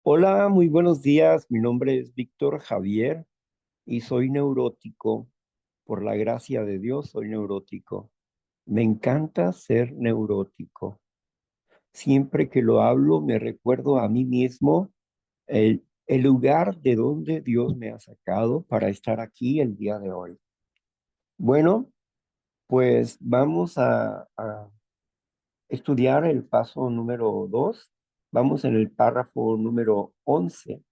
Hola, muy buenos días. Mi nombre es Víctor Javier y soy neurótico. Por la gracia de Dios, soy neurótico. Me encanta ser neurótico. Siempre que lo hablo, me recuerdo a mí mismo el lugar de donde Dios me ha sacado para estar aquí el día de hoy. Bueno, pues vamos a estudiar el paso número 2. Vamos en el párrafo número 11.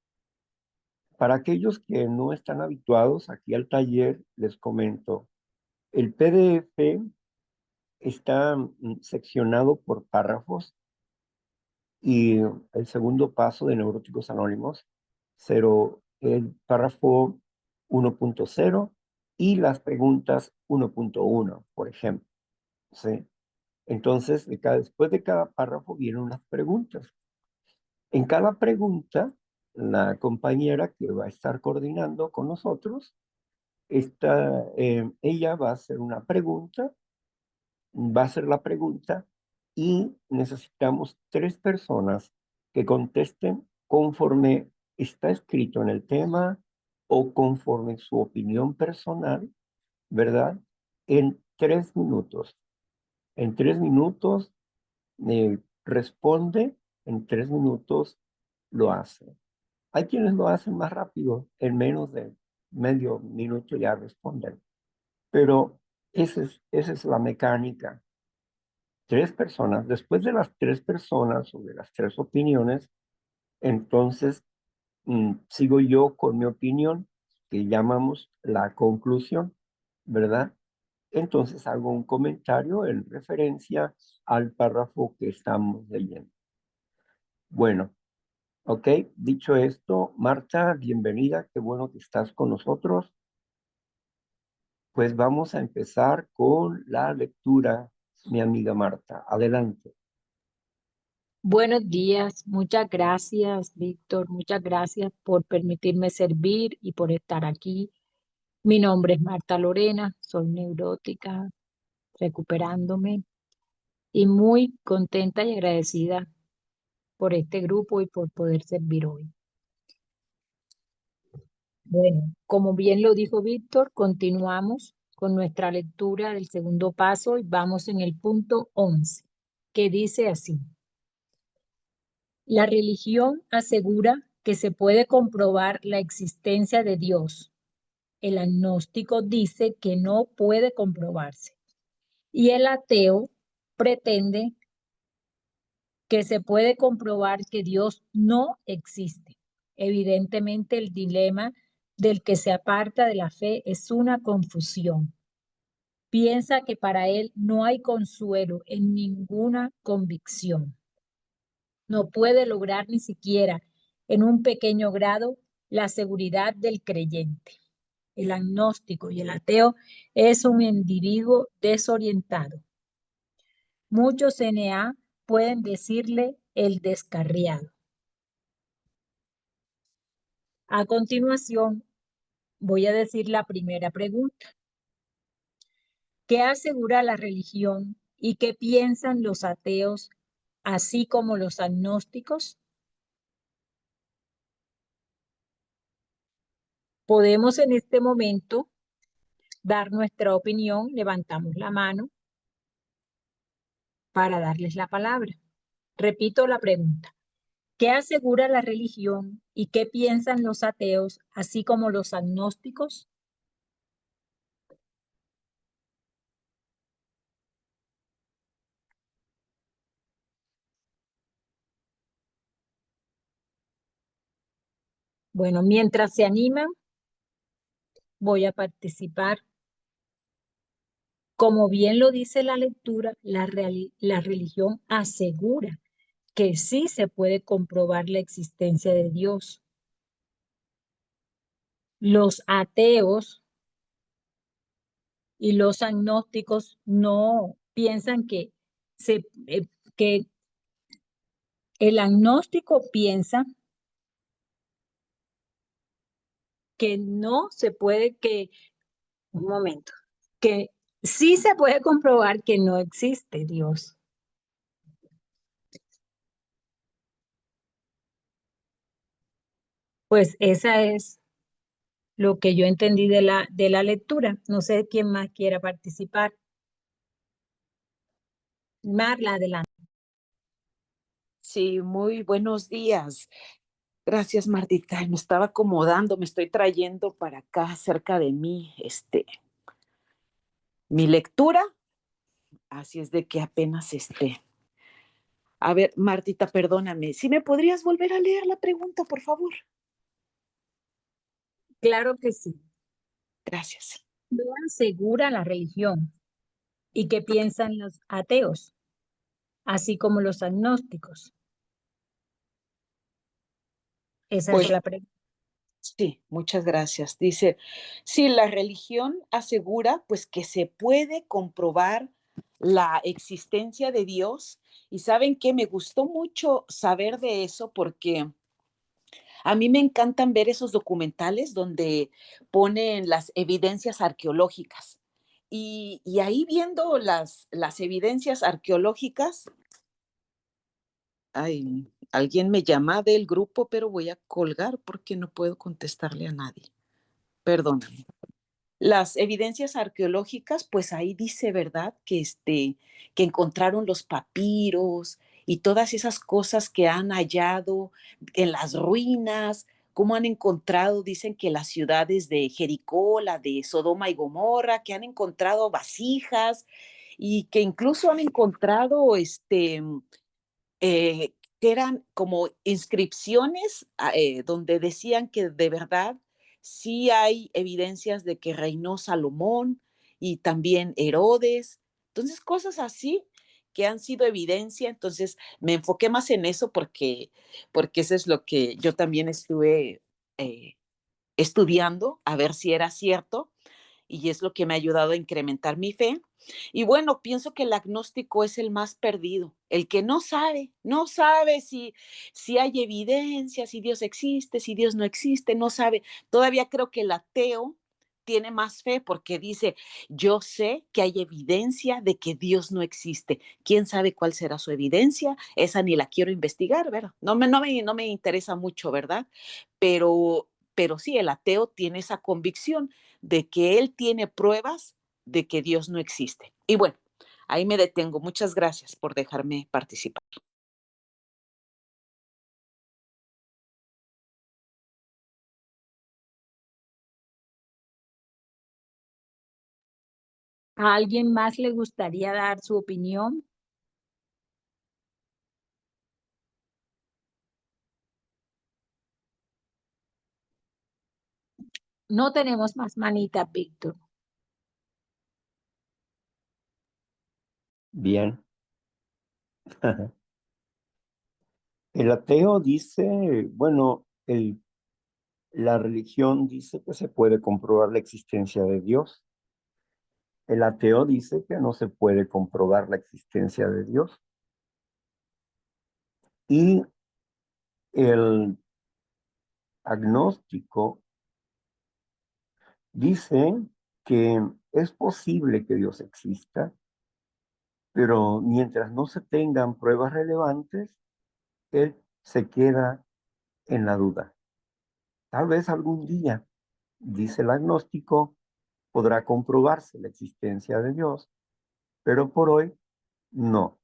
Para aquellos que no están habituados aquí al taller, les comento, el PDF está seccionado por párrafos y el segundo paso de Neuróticos Anónimos, el párrafo 1.0 y las preguntas 1.1, por ejemplo. ¿Sí? Entonces, después de cada párrafo vienen unas preguntas. En cada pregunta, la compañera que va a estar coordinando con nosotros ella va a hacer una pregunta, va a hacer la pregunta y necesitamos tres personas que contesten conforme está escrito en el tema o conforme su opinión personal, ¿verdad? En 3 minutos. En 3 minutos responde, en 3 minutos lo hace. Hay quienes lo hacen más rápido, en menos de medio minuto ya responden. Pero esa es la mecánica. Tres personas, después de las tres personas o de las tres opiniones, entonces sigo yo con mi opinión, que llamamos la conclusión, ¿verdad? Entonces hago un comentario en referencia al párrafo que estamos leyendo. Bueno, ok, dicho esto, Marta, bienvenida, qué bueno que estás con nosotros. Pues vamos a empezar con la lectura, mi amiga Marta. Adelante. Buenos días, muchas gracias, Víctor, muchas gracias por permitirme servir y por estar aquí. Mi nombre es Marta Lorena, soy neurótica, recuperándome y muy contenta y agradecida por este grupo y por poder servir hoy. Bueno, como bien lo dijo Víctor, continuamos con nuestra lectura del segundo paso y vamos en el punto 11, que dice así. La religión asegura que se puede comprobar la existencia de Dios. El agnóstico dice que no puede comprobarse. Y el ateo pretende que se puede comprobar que Dios no existe. Evidentemente, el dilema del que se aparta de la fe es una confusión. Piensa que para él no hay consuelo en ninguna convicción. No puede lograr ni siquiera en un pequeño grado la seguridad del creyente. El agnóstico y el ateo es un individuo desorientado. Muchos NA pueden decirle el descarriado. A continuación, voy a decir la primera pregunta. ¿Qué asegura la religión y qué piensan los ateos, así como los agnósticos? Podemos en este momento dar nuestra opinión, levantamos la mano para darles la palabra. Repito la pregunta. ¿Qué asegura la religión y qué piensan los ateos, así como los agnósticos? Bueno, mientras se animan, voy a participar. Como bien lo dice la lectura, la religión asegura que sí se puede comprobar la existencia de Dios. Los ateos y los agnósticos no piensan que el agnóstico piensa que no se puede, un momento, que sí se puede comprobar que no existe Dios. Pues esa es lo que yo entendí de la lectura. No sé quién más quiera participar. Marla, adelante. Sí, muy buenos días. Gracias, Martita. Me estaba acomodando, me estoy trayendo para acá cerca de mí, mi lectura. Así es de que apenas A ver, Martita, perdóname. ¿Sí me podrías volver a leer la pregunta, por favor? Claro que sí. Gracias. ¿Qué asegura la religión? ¿Y qué piensan los ateos, así como los agnósticos? Esa es Pues la pregunta. sí, muchas gracias. Dice, sí, la religión asegura pues que se puede comprobar la existencia de Dios. Y saben que me gustó mucho saber de eso porque a mí me encantan ver esos documentales donde ponen las evidencias arqueológicas. Y ahí viendo las evidencias arqueológicas, ay, alguien me llama del grupo, pero voy a colgar porque no puedo contestarle a nadie. Perdóname. Las evidencias arqueológicas, pues ahí dice, ¿verdad? Que encontraron los papiros y todas esas cosas que han hallado en las ruinas, cómo han encontrado, dicen que las ciudades de Jericó, la de Sodoma y Gomorra, que han encontrado vasijas y que incluso han encontrado que eran como inscripciones donde decían que de verdad sí hay evidencias de que reinó Salomón y también Herodes. Entonces, cosas así que han sido evidencia. Entonces, me enfoqué más en eso porque eso es lo que yo también estuve estudiando, a ver si era cierto y es lo que me ha ayudado a incrementar mi fe. Y bueno, pienso que el agnóstico es el más perdido, el que no sabe si hay evidencia, si Dios existe, si Dios no existe, no sabe. Todavía creo que el ateo tiene más fe porque dice, yo sé que hay evidencia de que Dios no existe. ¿Quién sabe cuál será su evidencia? Esa ni la quiero investigar, ¿verdad? No me interesa mucho, ¿verdad? Pero sí, el ateo tiene esa convicción de que él tiene pruebas de que Dios no existe. Y bueno, ahí me detengo. Muchas gracias por dejarme participar. ¿A alguien más le gustaría dar su opinión? No tenemos más manitas, Víctor. Bien. El ateo dice, bueno, la religión dice que se puede comprobar la existencia de Dios. El ateo dice que no se puede comprobar la existencia de Dios. Y el agnóstico dice que es posible que Dios exista, pero mientras no se tengan pruebas relevantes, él se queda en la duda. Tal vez algún día, dice el agnóstico, podrá comprobarse la existencia de Dios, pero por hoy no.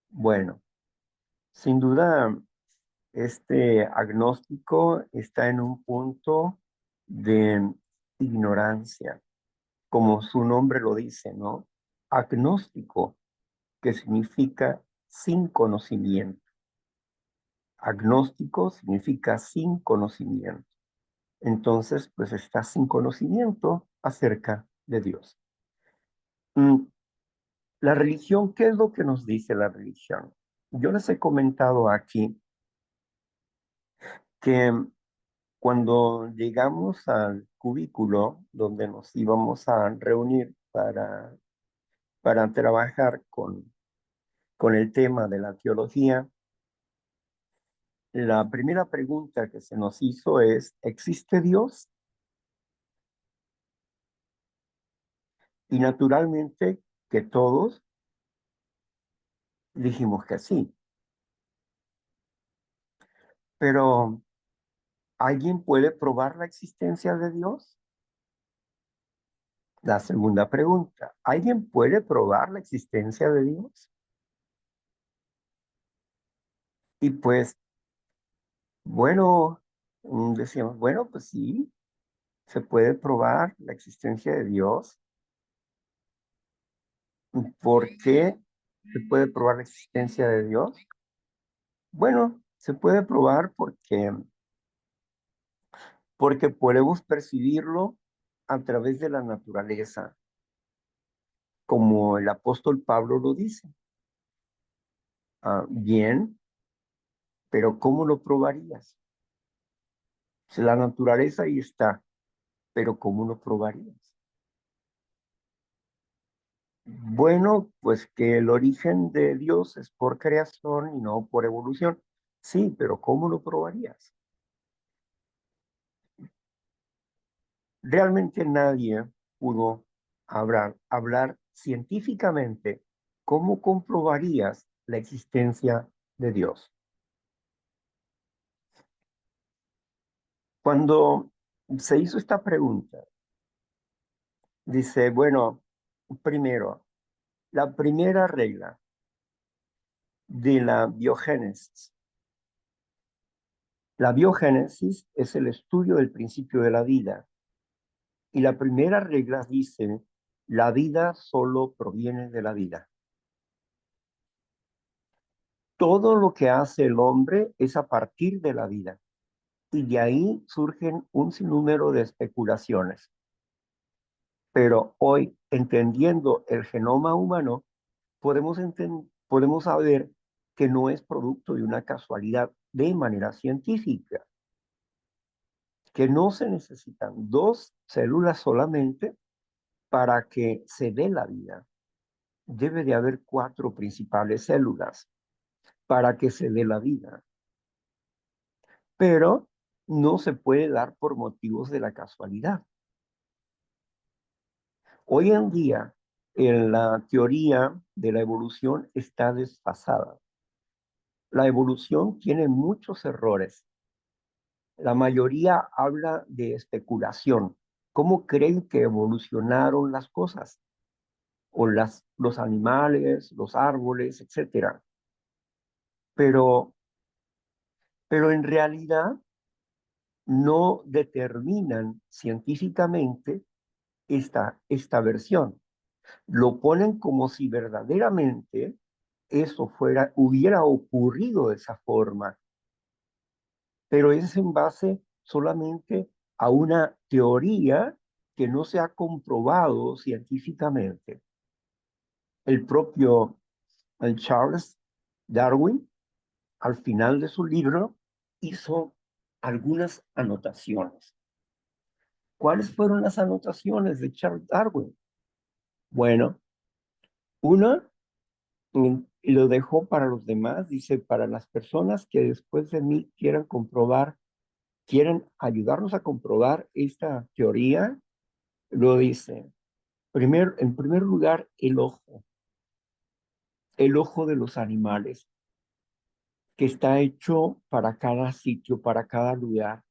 Bueno, sin duda, este agnóstico está en un punto de ignorancia, como su nombre lo dice, ¿no? Agnóstico, que significa sin conocimiento. Agnóstico significa sin conocimiento. Entonces, pues está sin conocimiento acerca de Dios. Mm, La religión, ¿qué es lo que nos dice la religión? Yo les he comentado aquí que cuando llegamos al cubículo donde nos íbamos a reunir para trabajar con el tema de la teología, la primera pregunta que se nos hizo es, ¿existe Dios? Y naturalmente que todos dijimos que sí, pero ¿Alguien puede probar la existencia de Dios? La segunda pregunta, ¿alguien puede probar la existencia de Dios? Y pues, bueno, decíamos, bueno, pues sí, se puede probar la existencia de Dios. ¿Por qué se puede probar la existencia de Dios? Bueno, se puede probar porque podemos percibirlo a través de la naturaleza, como el apóstol Pablo lo dice. Bien, pero ¿cómo lo probarías? Si la naturaleza ahí está, pero ¿cómo lo probarías? Bueno, pues que el origen de Dios es por creación y no por evolución. Sí, pero ¿cómo lo probarías? Realmente nadie pudo hablar científicamente cómo comprobarías la existencia de Dios. Cuando se hizo esta pregunta, dice, bueno, primero, la primera regla de la biogénesis. La biogénesis es el estudio del principio de la vida. Y la primera regla dice, la vida solo proviene de la vida. Todo lo que hace el hombre es a partir de la vida. Y de ahí surgen un sinnúmero de especulaciones. Pero hoy, entendiendo el genoma humano, podemos saber que no es producto de una casualidad de manera científica, que no se necesitan dos células solamente para que se dé la vida. Debe de haber cuatro principales células para que se dé la vida. Pero no se puede dar por motivos de la casualidad. Hoy en día, la teoría de la evolución está desfasada. La evolución tiene muchos errores. La mayoría habla de especulación. ¿Cómo creen que evolucionaron las cosas? O los animales, los árboles, etcétera. Pero, pero en realidad no determinan científicamente esta versión. Lo ponen como si verdaderamente eso hubiera ocurrido de esa forma, pero es en base solamente a una teoría que no se ha comprobado científicamente. El propio Charles Darwin, al final de su libro, hizo algunas anotaciones. ¿Cuáles fueron las anotaciones de Charles Darwin? Bueno, una y lo dejó para los demás, dice, para las personas que después de mí quieren ayudarnos a comprobar esta teoría, lo dice. En primer lugar, el ojo de los animales, que está hecho para cada sitio, para cada lugar.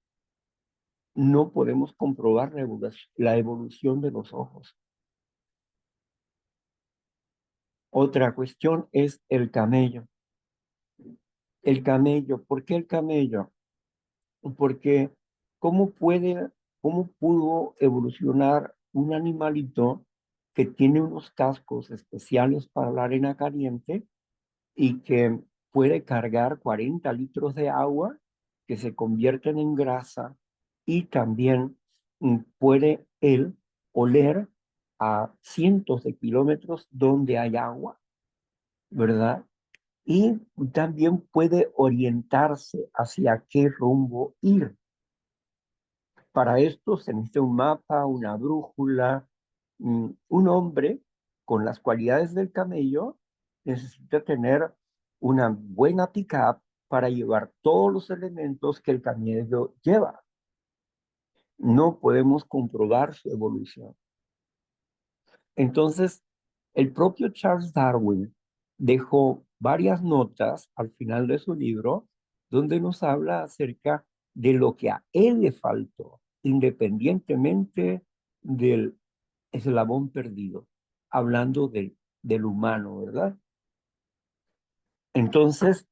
No podemos comprobar la evolución de los ojos. Otra cuestión es el camello. El camello, ¿por qué el camello? Porque ¿cómo cómo pudo evolucionar un animalito que tiene unos cascos especiales para la arena caliente y que puede cargar 40 litros de agua que se convierten en grasa y también puede él oler a cientos de kilómetros donde hay agua, ¿verdad? Y también puede orientarse hacia qué rumbo ir. Para esto se necesita un mapa, una brújula. Un hombre con las cualidades del camello necesita tener una buena pick-up para llevar todos los elementos que el camello lleva. No podemos comprobar su evolución. Entonces, el propio Charles Darwin dejó varias notas al final de su libro donde nos habla acerca de lo que a él le faltó, independientemente del eslabón perdido, hablando del humano, ¿verdad? Entonces,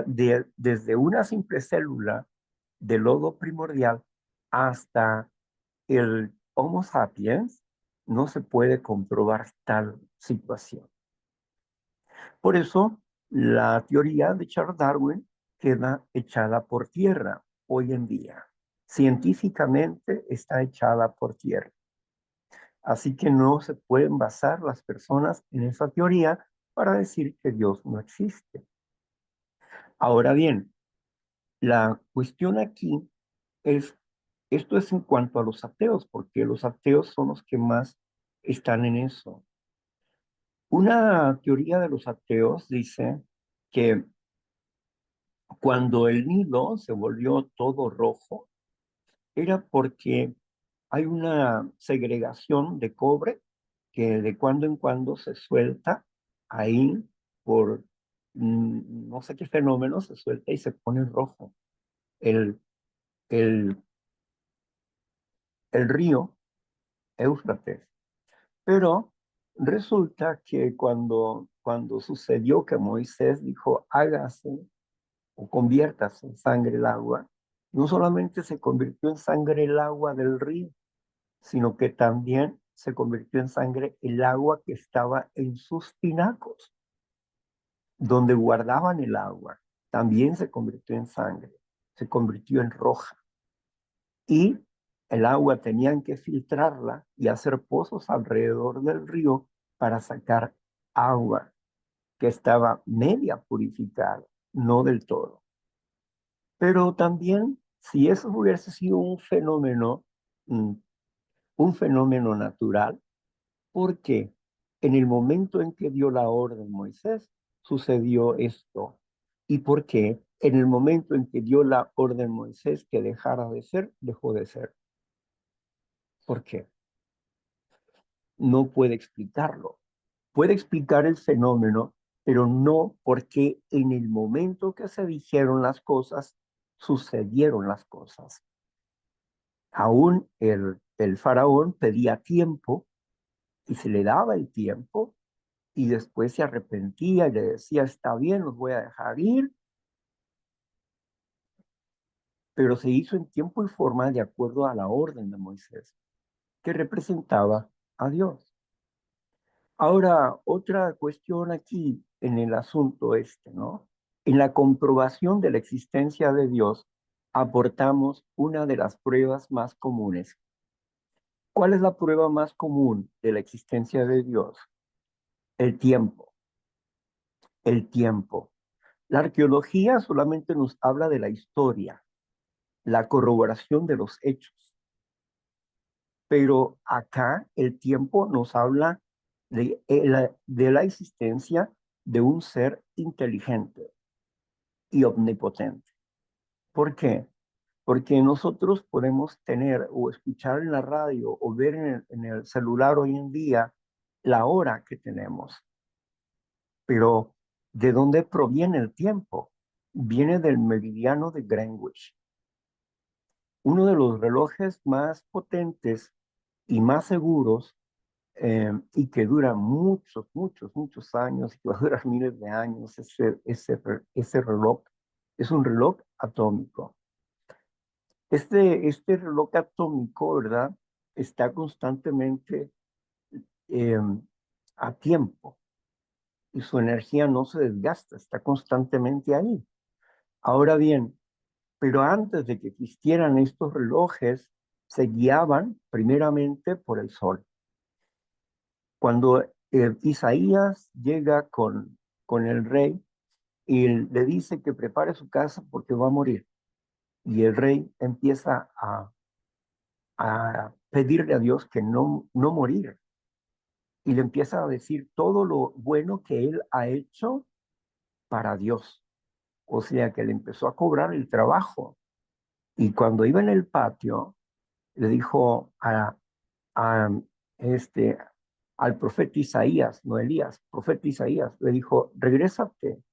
desde una simple célula de lodo primordial hasta el Homo sapiens, no se puede comprobar tal situación. Por eso, la teoría de Charles Darwin queda echada por tierra hoy en día. Científicamente está echada por tierra. Así que no se pueden basar las personas en esa teoría para decir que Dios no existe. Ahora bien, la cuestión aquí es, esto es en cuanto a los ateos, porque los ateos son los que más están en eso. Una teoría de los ateos dice que cuando el Nilo se volvió todo rojo, era porque hay una segregación de cobre que de cuando en cuando se suelta ahí por no sé qué fenómeno, se suelta y se pone rojo. El, el, el río Éufrates. Pero resulta que cuando sucedió que Moisés dijo, hágase o conviértase en sangre el agua, no solamente se convirtió en sangre el agua del río, sino que también se convirtió en sangre el agua que estaba en sus tinacos, donde guardaban el agua. También se convirtió en sangre, se convirtió en roja. Y el agua tenían que filtrarla y hacer pozos alrededor del río para sacar agua que estaba media purificada, no del todo. Pero también, si eso hubiese sido un fenómeno natural, porque en el momento en que dio la orden Moisés, sucedió esto. ¿Y por qué? En el momento en que dio la orden Moisés que dejara de ser, dejó de ser. ¿Por qué? No puede explicarlo. Puede explicar el fenómeno, pero no porque en el momento que se dijeron las cosas, sucedieron las cosas. Aún el faraón pedía tiempo y se le daba el tiempo y después se arrepentía y le decía, está bien, los voy a dejar ir, pero se hizo en tiempo y forma de acuerdo a la orden de Moisés, que representaba a Dios. Ahora, otra cuestión aquí en el asunto ¿no? En la comprobación de la existencia de Dios, aportamos una de las pruebas más comunes. ¿Cuál es la prueba más común de la existencia de Dios? El tiempo. El tiempo. La arqueología solamente nos habla de la historia, la corroboración de los hechos. Pero acá el tiempo nos habla de la existencia de un ser inteligente y omnipotente. ¿Por qué? Porque nosotros podemos tener o escuchar en la radio o ver en el celular hoy en día la hora que tenemos. Pero ¿de dónde proviene el tiempo? Viene del meridiano de Greenwich. Uno de los relojes más potentes y más seguros y que dura muchos, muchos, muchos años, y que va a durar miles de años, ese reloj es un reloj atómico. Este reloj atómico, ¿verdad? Está constantemente eh, a tiempo y su energía no se desgasta, está constantemente ahí. Ahora bien, pero antes de que existieran estos relojes, se guiaban primeramente por el sol. Cuando Isaías llega con el rey y le dice que prepare su casa porque va a morir, y el rey empieza a pedirle a Dios que no morir, y le empieza a decir todo lo bueno que él ha hecho para Dios. O sea que le empezó a cobrar el trabajo. Y cuando iba en el patio, le dijo a este, al profeta Isaías, no Elías, profeta Isaías, le dijo, regrésate,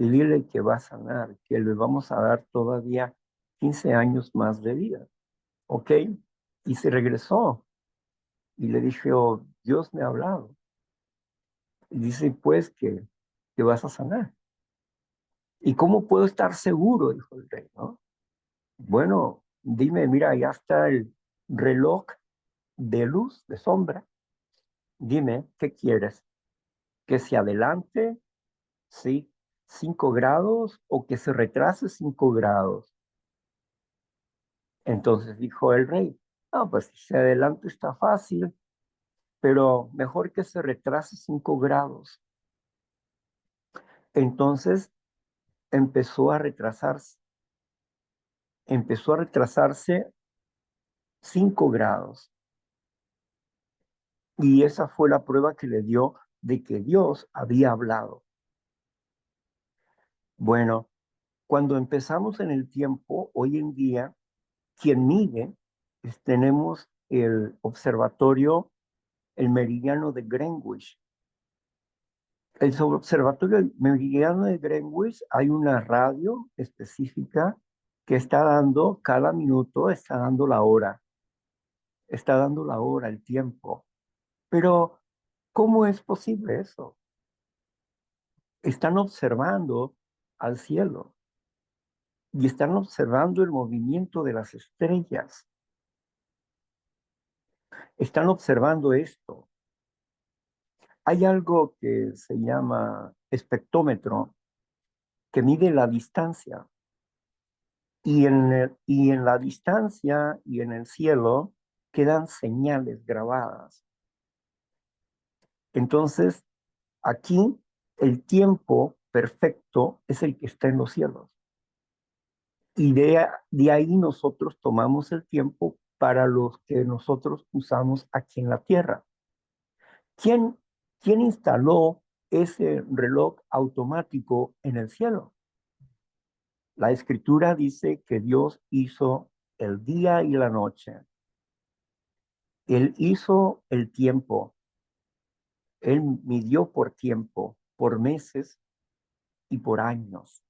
y dile que va a sanar, que le vamos a dar todavía 15 años más de vida. ¿Ok? Y se regresó y le dije, oh, Dios me ha hablado. Y dice, pues que vas a sanar. ¿Y cómo puedo estar seguro? Dijo el rey, ¿no? Bueno, dime, mira, ya está el reloj de luz, de sombra. Dime, ¿qué quieres? ¿Que se adelante, sí, 5 grados o que se retrase 5 grados? Entonces dijo el rey, no, pues si se adelante está fácil, pero mejor que se retrase 5 grados. Entonces empezó a retrasarse 5 grados. Y esa fue la prueba que le dio de que Dios había hablado. Bueno, cuando empezamos en el tiempo, hoy en día, quien mide, tenemos el observatorio, el meridiano de Greenwich. El observatorio meridiano de Greenwich, hay una radio específica que está dando cada minuto, está dando la hora, el tiempo. Pero, ¿cómo es posible eso? Están observando al cielo y están observando el movimiento de las estrellas. Están observando esto. Hay algo que se llama espectrómetro que mide la distancia y en la distancia y en el cielo quedan señales grabadas. Entonces, aquí el tiempo perfecto es el que está en los cielos. Y de ahí nosotros tomamos el tiempo para los que nosotros usamos aquí en la tierra. ¿Quién, quién instaló ese reloj automático en el cielo? La escritura dice que Dios hizo el día y la noche. Él hizo el tiempo. Él midió por tiempo, por meses y por años.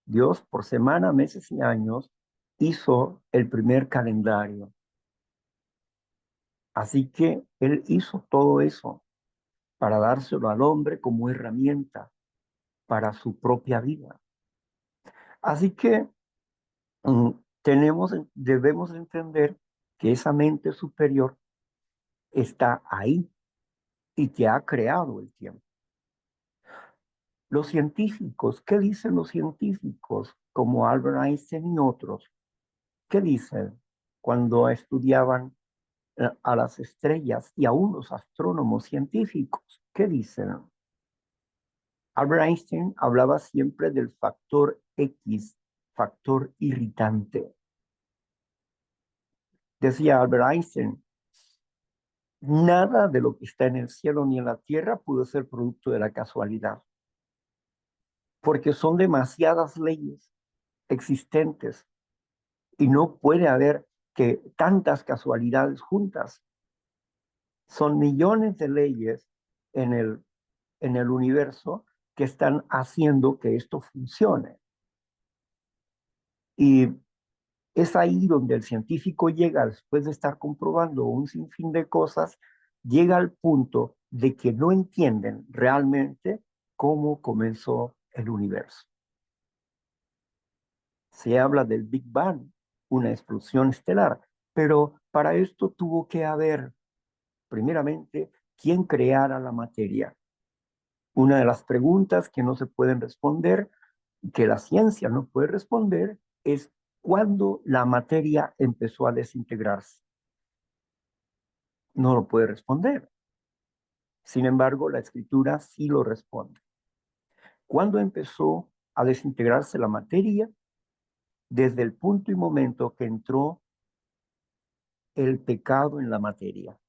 Dios, por semana, meses y años, hizo el primer calendario. Así que Él hizo todo eso para dárselo al hombre como herramienta para su propia vida. Así que debemos entender que esa mente superior está ahí y que ha creado el tiempo. Los científicos, ¿qué dicen los científicos como Albert Einstein y otros? ¿Qué dicen cuando estudiaban a las estrellas y aún los astrónomos científicos? ¿Qué dicen? Albert Einstein hablaba siempre del factor X, factor irritante. Decía Albert Einstein, nada de lo que está en el cielo ni en la tierra pudo ser producto de la casualidad, porque son demasiadas leyes existentes y no puede haber que tantas casualidades juntas. Son millones de leyes en el universo que están haciendo que esto funcione. Y es ahí donde el científico llega, después de estar comprobando un sinfín de cosas, llega al punto de que no entienden realmente cómo comenzó el universo. Se habla del Big Bang, una explosión estelar, pero para esto tuvo que haber, primeramente, quien creara la materia. Una de las preguntas que no se pueden responder, que la ciencia no puede responder, es cuándo la materia empezó a desintegrarse. No lo puede responder. Sin embargo, la escritura sí lo responde. ¿Cuándo empezó a desintegrarse la materia? Desde el punto y momento que entró el pecado en la materia.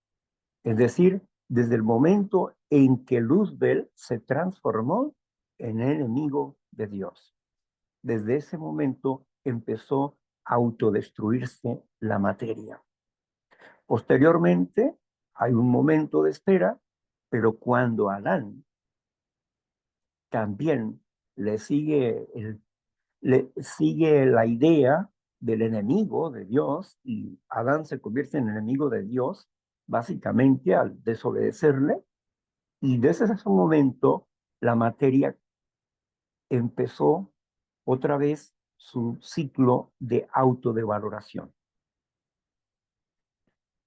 Es decir, desde el momento en que Luzbel se transformó en enemigo de Dios. Desde ese momento empezó a autodestruirse la materia. Posteriormente, hay un momento de espera, pero cuando Adán, también le sigue, le sigue la idea del enemigo de Dios, y Adán se convierte en enemigo de Dios, básicamente al desobedecerle, y desde ese momento la materia empezó otra vez su ciclo de autodevaloración.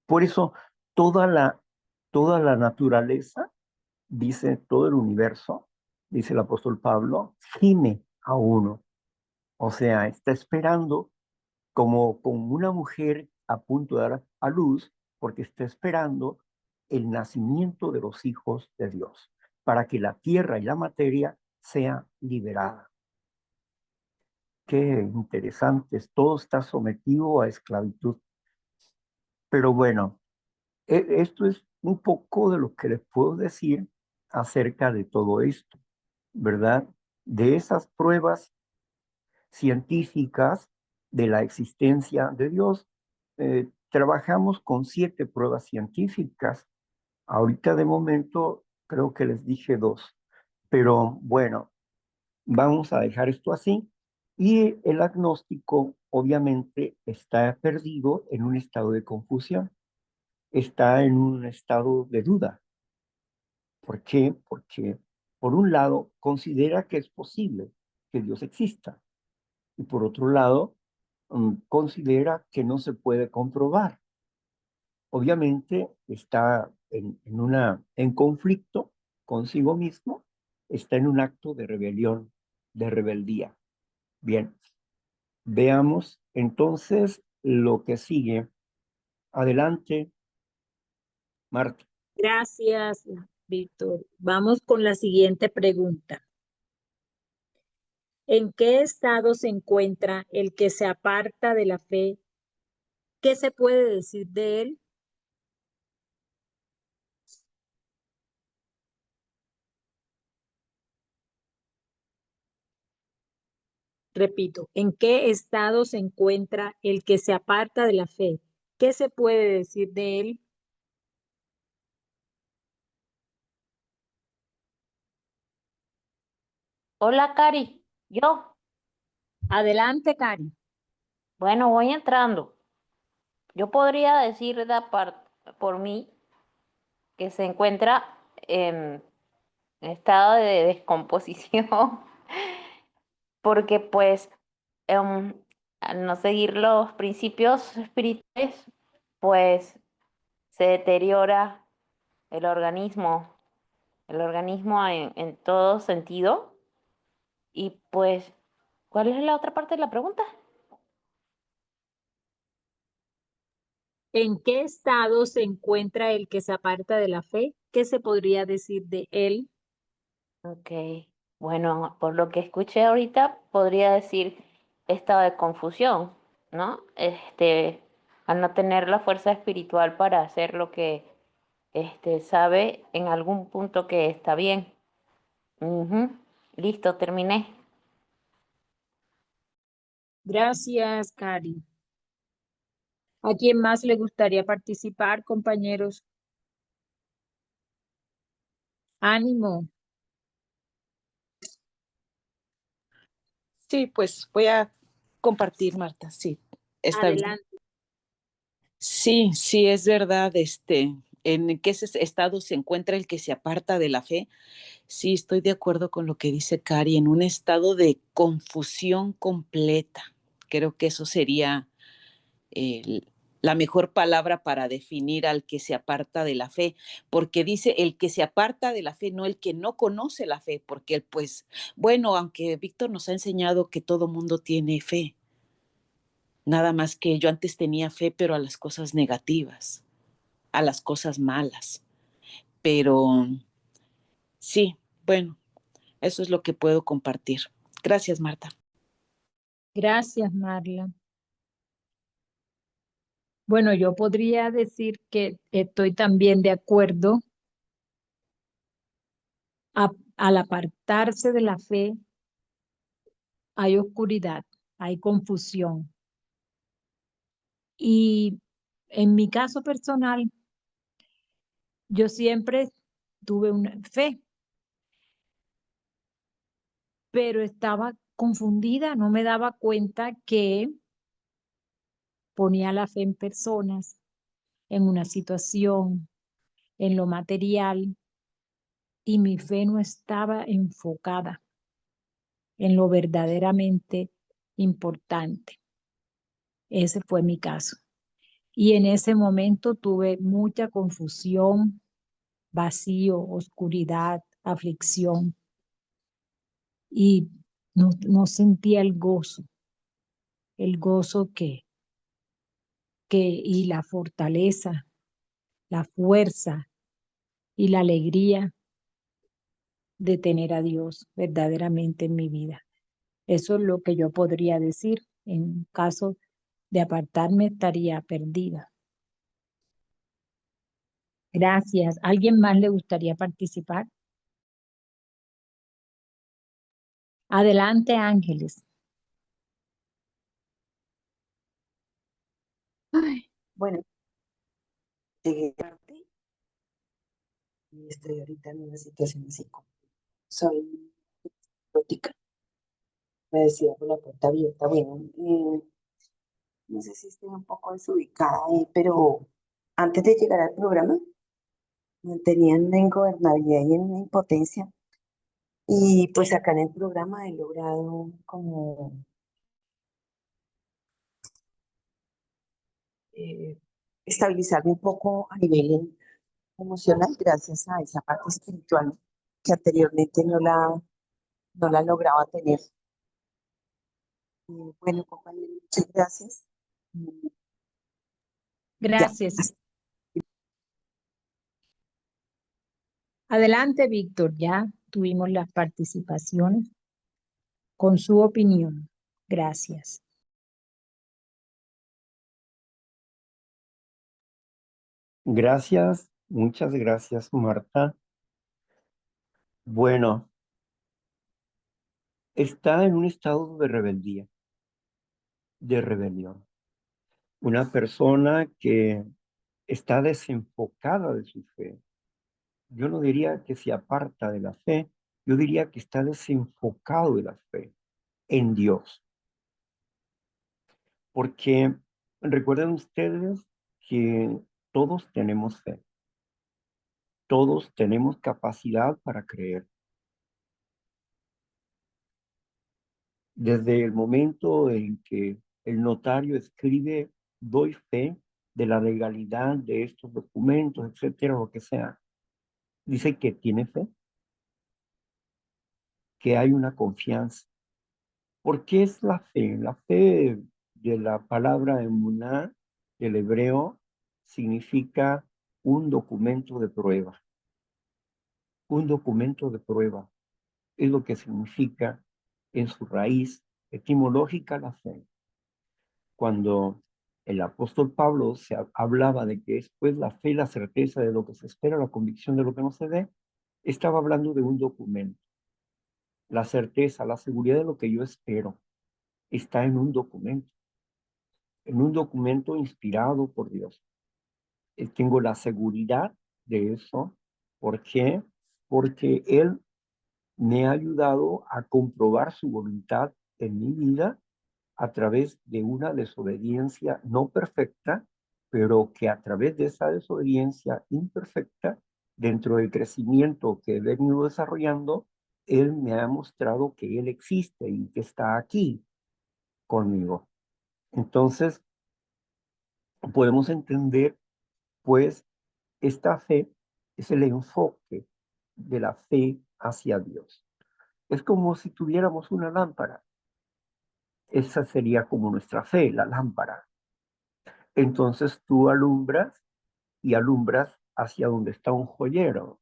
Por eso toda la naturaleza, dice todo el universo, dice el apóstol Pablo, gime a uno. O sea, está esperando como una mujer a punto de dar a luz, porque está esperando el nacimiento de los hijos de Dios, para que la tierra y la materia sea liberada. Qué interesante, todo está sometido a esclavitud. Pero bueno, esto es un poco de lo que les puedo decir acerca de todo esto, ¿verdad? De esas pruebas científicas de la existencia de Dios. Trabajamos con 7 pruebas científicas. Ahorita de momento creo que les dije 2, pero bueno, vamos a dejar esto así. Y el agnóstico obviamente está perdido en un estado de confusión, está en un estado de duda. ¿Por qué? Porque por un lado considera que es posible que Dios exista, y por otro lado considera que no se puede comprobar. Obviamente está en conflicto consigo mismo, está en un acto de rebelión, de rebeldía. Bien, veamos entonces lo que sigue. Adelante, Marta. Gracias, Víctor. Vamos con la siguiente pregunta. ¿En qué estado se encuentra el que se aparta de la fe? ¿Qué se puede decir de él? Repito, ¿en qué estado se encuentra el que se aparta de la fe? ¿Qué se puede decir de él? Hola, Cari. Yo, Adelante, Cari. bueno, voy entrando. Yo podría decir por mí que se encuentra en estado de descomposición porque pues al no seguir los principios espirituales, pues se deteriora el organismo, en todo sentido. Y pues, ¿cuál es la otra parte de la pregunta? ¿En qué estado se encuentra el que se aparta de la fe? ¿Qué se podría decir de él? Ok, bueno, por lo que escuché ahorita, podría decir estado de confusión, ¿no? Al no tener la fuerza espiritual para hacer lo que sabe en algún punto que está bien. Ujú. Listo, terminé. Gracias, Cari. ¿A quién más le gustaría participar, compañeros? Ánimo. Sí, pues voy a compartir, Marta. Sí, está bien. Adelante. Sí, sí, es verdad. ¿En qué estado se encuentra el que se aparta de la fe? Sí, estoy de acuerdo con lo que dice Cari, en un estado de confusión completa. Creo que eso sería el- la mejor palabra para definir al que se aparta de la fe, porque dice el que se aparta de la fe, no el que no conoce la fe, porque él, pues, bueno, aunque Víctor nos ha enseñado que todo mundo tiene fe, nada más que yo antes tenía fe, pero a las cosas negativas, a las cosas malas. Pero sí, bueno, eso es lo que puedo compartir. Gracias, Marta. Gracias, Marla. Bueno, yo podría decir que estoy también de acuerdo. Al apartarse de la fe, hay oscuridad, hay confusión. Y en mi caso personal, yo siempre tuve una fe. pero estaba confundida, no me daba cuenta que ponía la fe en personas, en una situación, en lo material, y mi fe no estaba enfocada en lo verdaderamente importante. Ese fue mi caso. Y en ese momento tuve mucha confusión, vacío, oscuridad, aflicción, y no sentía el gozo y la fortaleza, la fuerza y la alegría de tener a Dios verdaderamente en mi vida. Eso es lo que yo podría decir. En caso de apartarme, estaría perdida. Gracias. ¿Alguien más le gustaría participar? Adelante, Ángeles. Ay, bueno, llegué tarde y estoy ahorita en una situación así como soy gótica, me decía por la puerta abierta. Bueno, no sé si estoy un poco desubicada, pero antes de llegar al programa me tenían una ingobernabilidad y en una impotencia. Y pues acá en el programa he logrado como eh, estabilizarme un poco a nivel emocional gracias a esa parte espiritual que anteriormente no la lograba tener. Bueno, compañero, muchas gracias. Ya, Gracias. Adelante, Víctor. Ya tuvimos las participaciones con su opinión. Gracias. Gracias, muchas gracias, Marta. Bueno, está en un estado de rebeldía, de rebelión. Una persona que está desenfocada de su fe. Yo no diría que se aparta de la fe, yo diría que está desenfocado de la fe en Dios. Porque recuerden ustedes que todos tenemos fe, todos tenemos capacidad para creer. Desde el momento en que el notario escribe, doy fe de la legalidad de estos documentos, etcétera, lo que sea, dice que tiene fe, que hay una confianza. ¿Por qué es la fe? La fe de la palabra emuná, del hebreo, significa un documento de prueba. Un documento de prueba es lo que significa en su raíz etimológica la fe. Cuando el apóstol Pablo hablaba de que es pues la fe, la certeza de lo que se espera, la convicción de lo que no se ve, estaba hablando de un documento. La certeza, la seguridad de lo que yo espero está en un documento inspirado por Dios. Tengo la seguridad de eso. ¿Por qué? Porque Él me ha ayudado a comprobar su voluntad en mi vida a través de una desobediencia no perfecta, pero que a través de esa desobediencia imperfecta, dentro del crecimiento que he venido desarrollando, Él me ha mostrado que Él existe y que está aquí conmigo. Entonces, podemos entender, pues, esta fe es el enfoque de la fe hacia Dios. Es como si tuviéramos una lámpara. Esa sería como nuestra fe, la lámpara. Entonces tú alumbras y alumbras hacia donde está un joyero.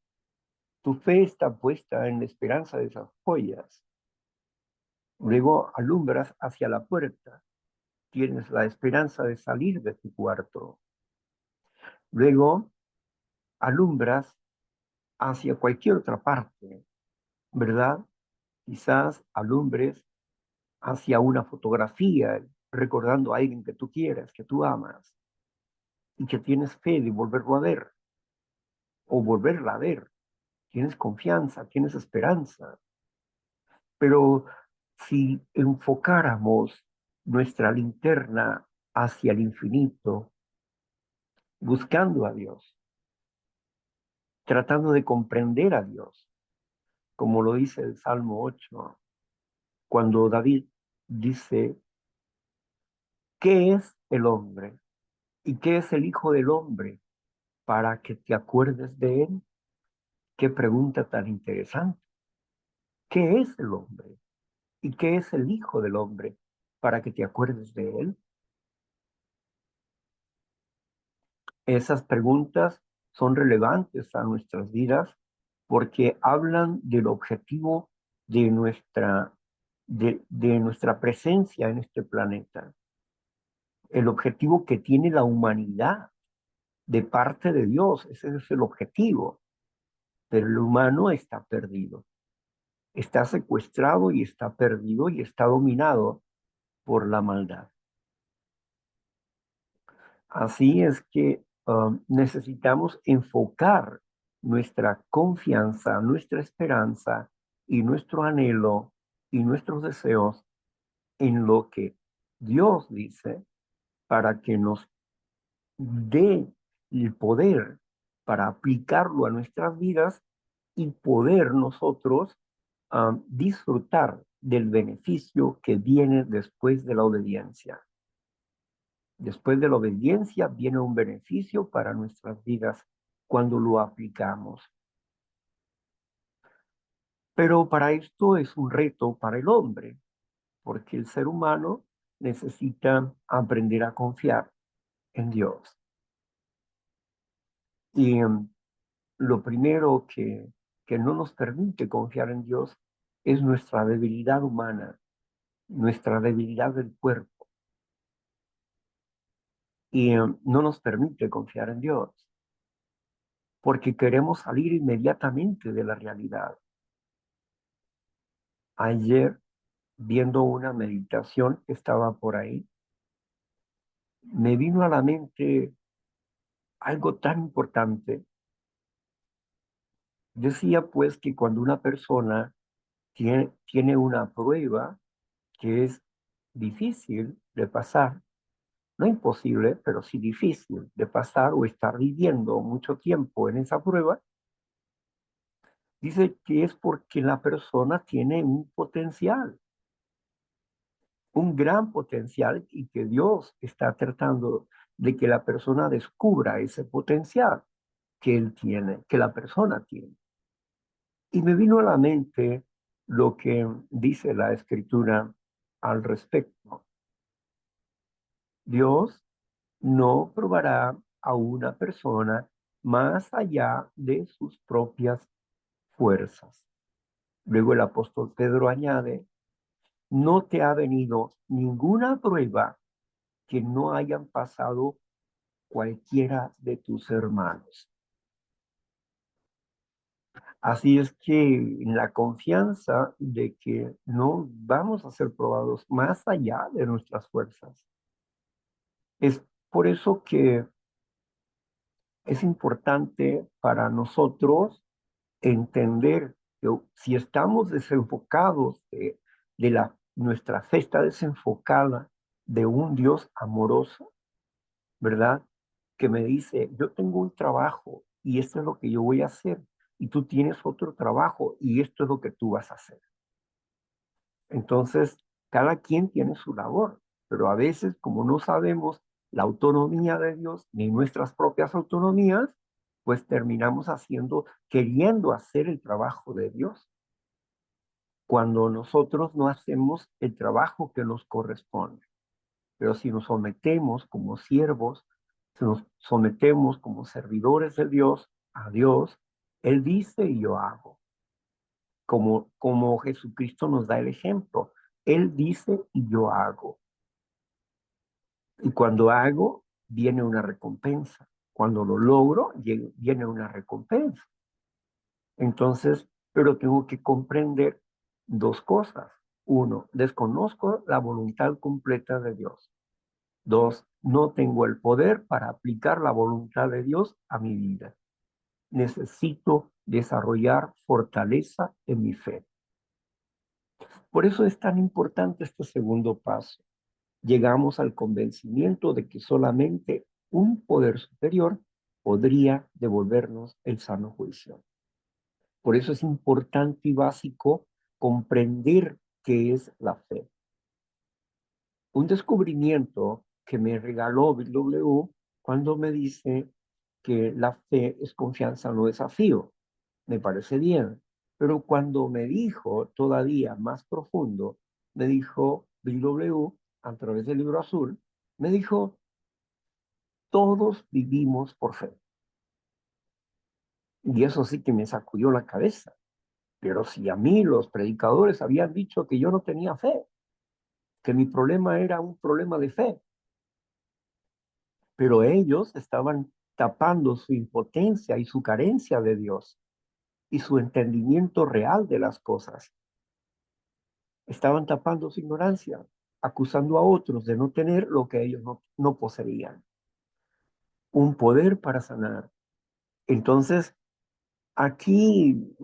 Tu fe está puesta en la esperanza de esas joyas. Luego alumbras hacia la puerta. Tienes la esperanza de salir de tu cuarto. Luego alumbras hacia cualquier otra parte, ¿verdad? Quizás alumbres hacia una fotografía, recordando a alguien que tú quieras, que tú amas, y que tienes fe de volverlo a ver, o volverla a ver. Tienes confianza, tienes esperanza. Pero si enfocáramos nuestra linterna hacia el infinito, buscando a Dios, tratando de comprender a Dios, como lo dice el Salmo 8, cuando David dice, ¿qué es el hombre? ¿Y qué es el Hijo del Hombre para que te acuerdes de él? Qué pregunta tan interesante. ¿Qué es el hombre? ¿Y qué es el Hijo del Hombre para que te acuerdes de él? Esas preguntas son relevantes a nuestras vidas porque hablan del objetivo de nuestra presencia en este planeta, el objetivo que tiene la humanidad de parte de Dios. Ese es el objetivo, pero el humano está perdido, está secuestrado y está perdido y está dominado por la maldad. Así es que necesitamos enfocar nuestra confianza, nuestra esperanza y nuestro anhelo y nuestros deseos en lo que Dios dice para que nos dé el poder para aplicarlo a nuestras vidas y poder nosotros disfrutar del beneficio que viene después de la obediencia. Después de la obediencia viene un beneficio para nuestras vidas cuando lo aplicamos. Pero para esto es un reto para el hombre, porque el ser humano necesita aprender a confiar en Dios. Y lo primero que no nos permite confiar en Dios es nuestra debilidad humana, nuestra debilidad del cuerpo. Y no nos permite confiar en Dios, porque queremos salir inmediatamente de la realidad. Ayer, viendo una meditación que estaba por ahí, me vino a la mente algo tan importante. Decía pues que cuando una persona tiene una prueba que es difícil de pasar, no imposible, pero sí difícil de pasar o estar viviendo mucho tiempo en esa prueba, dice que es porque la persona tiene un potencial, un gran potencial y que Dios está tratando de que la persona descubra ese potencial que él tiene, que la persona tiene. Y me vino a la mente lo que dice la Escritura al respecto. Dios no probará a una persona más allá de sus propias fuerzas. Luego el apóstol Pedro añade, no te ha venido ninguna prueba que no hayan pasado cualquiera de tus hermanos. Así es que en la confianza de que no vamos a ser probados más allá de nuestras fuerzas. Es por eso que es importante para nosotros entender que si estamos desenfocados nuestra fe está desenfocada de un Dios amoroso, ¿verdad? Que me dice, yo tengo un trabajo y esto es lo que yo voy a hacer, y tú tienes otro trabajo y esto es lo que tú vas a hacer. Entonces, cada quien tiene su labor, pero a veces, como no sabemos la autonomía de Dios ni nuestras propias autonomías, pues terminamos queriendo hacer el trabajo de Dios, cuando nosotros no hacemos el trabajo que nos corresponde. Pero si nos sometemos como siervos, si nos sometemos como servidores de Dios, a Dios, Él dice y yo hago. Como Jesucristo nos da el ejemplo. Él dice y yo hago. Y cuando hago, viene una recompensa. Cuando lo logro, viene una recompensa. Entonces, pero tengo que comprender dos cosas. Uno, desconozco la voluntad completa de Dios. Dos, no tengo el poder para aplicar la voluntad de Dios a mi vida. Necesito desarrollar fortaleza en mi fe. Por eso es tan importante este segundo paso. Llegamos al convencimiento de que solamente un poder superior podría devolvernos el sano juicio. Por eso es importante y básico comprender qué es la fe. Un descubrimiento que me regaló Bill W. cuando me dice que la fe es confianza, no desafío. Me parece bien. Pero cuando me dijo todavía más profundo, me dijo Bill W. a través del libro azul, me dijo, todos vivimos por fe. Y eso sí que me sacudió la cabeza. Pero si a mí los predicadores habían dicho que yo no tenía fe, que mi problema era un problema de fe, pero ellos estaban tapando su impotencia y su carencia de Dios y su entendimiento real de las cosas. Estaban tapando su ignorancia, acusando a otros de no tener lo que ellos no poseían. Un poder para sanar. Entonces, aquí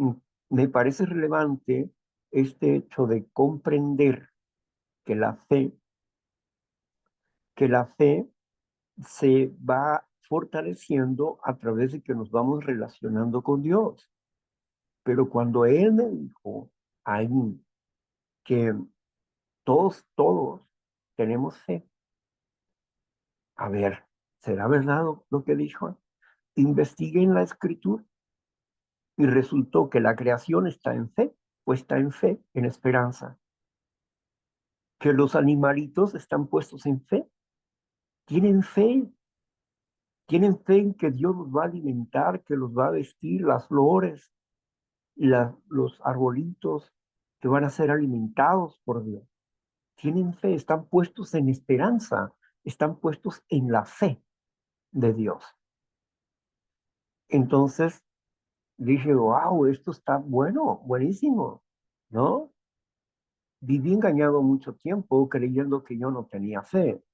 me parece relevante este hecho de comprender que la fe se va fortaleciendo a través de que nos vamos relacionando con Dios. Pero cuando Él me dijo ahí que todos tenemos fe, a ver, ¿será verdad lo que dijo? Investigué en la escritura y resultó que la creación está en fe, puesta en fe, en esperanza. Que los animalitos están puestos en fe, tienen fe, tienen fe en que Dios los va a alimentar, que los va a vestir, las flores y los arbolitos que van a ser alimentados por Dios. Tienen fe, están puestos en esperanza, están puestos en la fe de Dios. Entonces dije, wow, esto está bueno, buenísimo, ¿no? Viví engañado mucho tiempo creyendo que yo no tenía fe,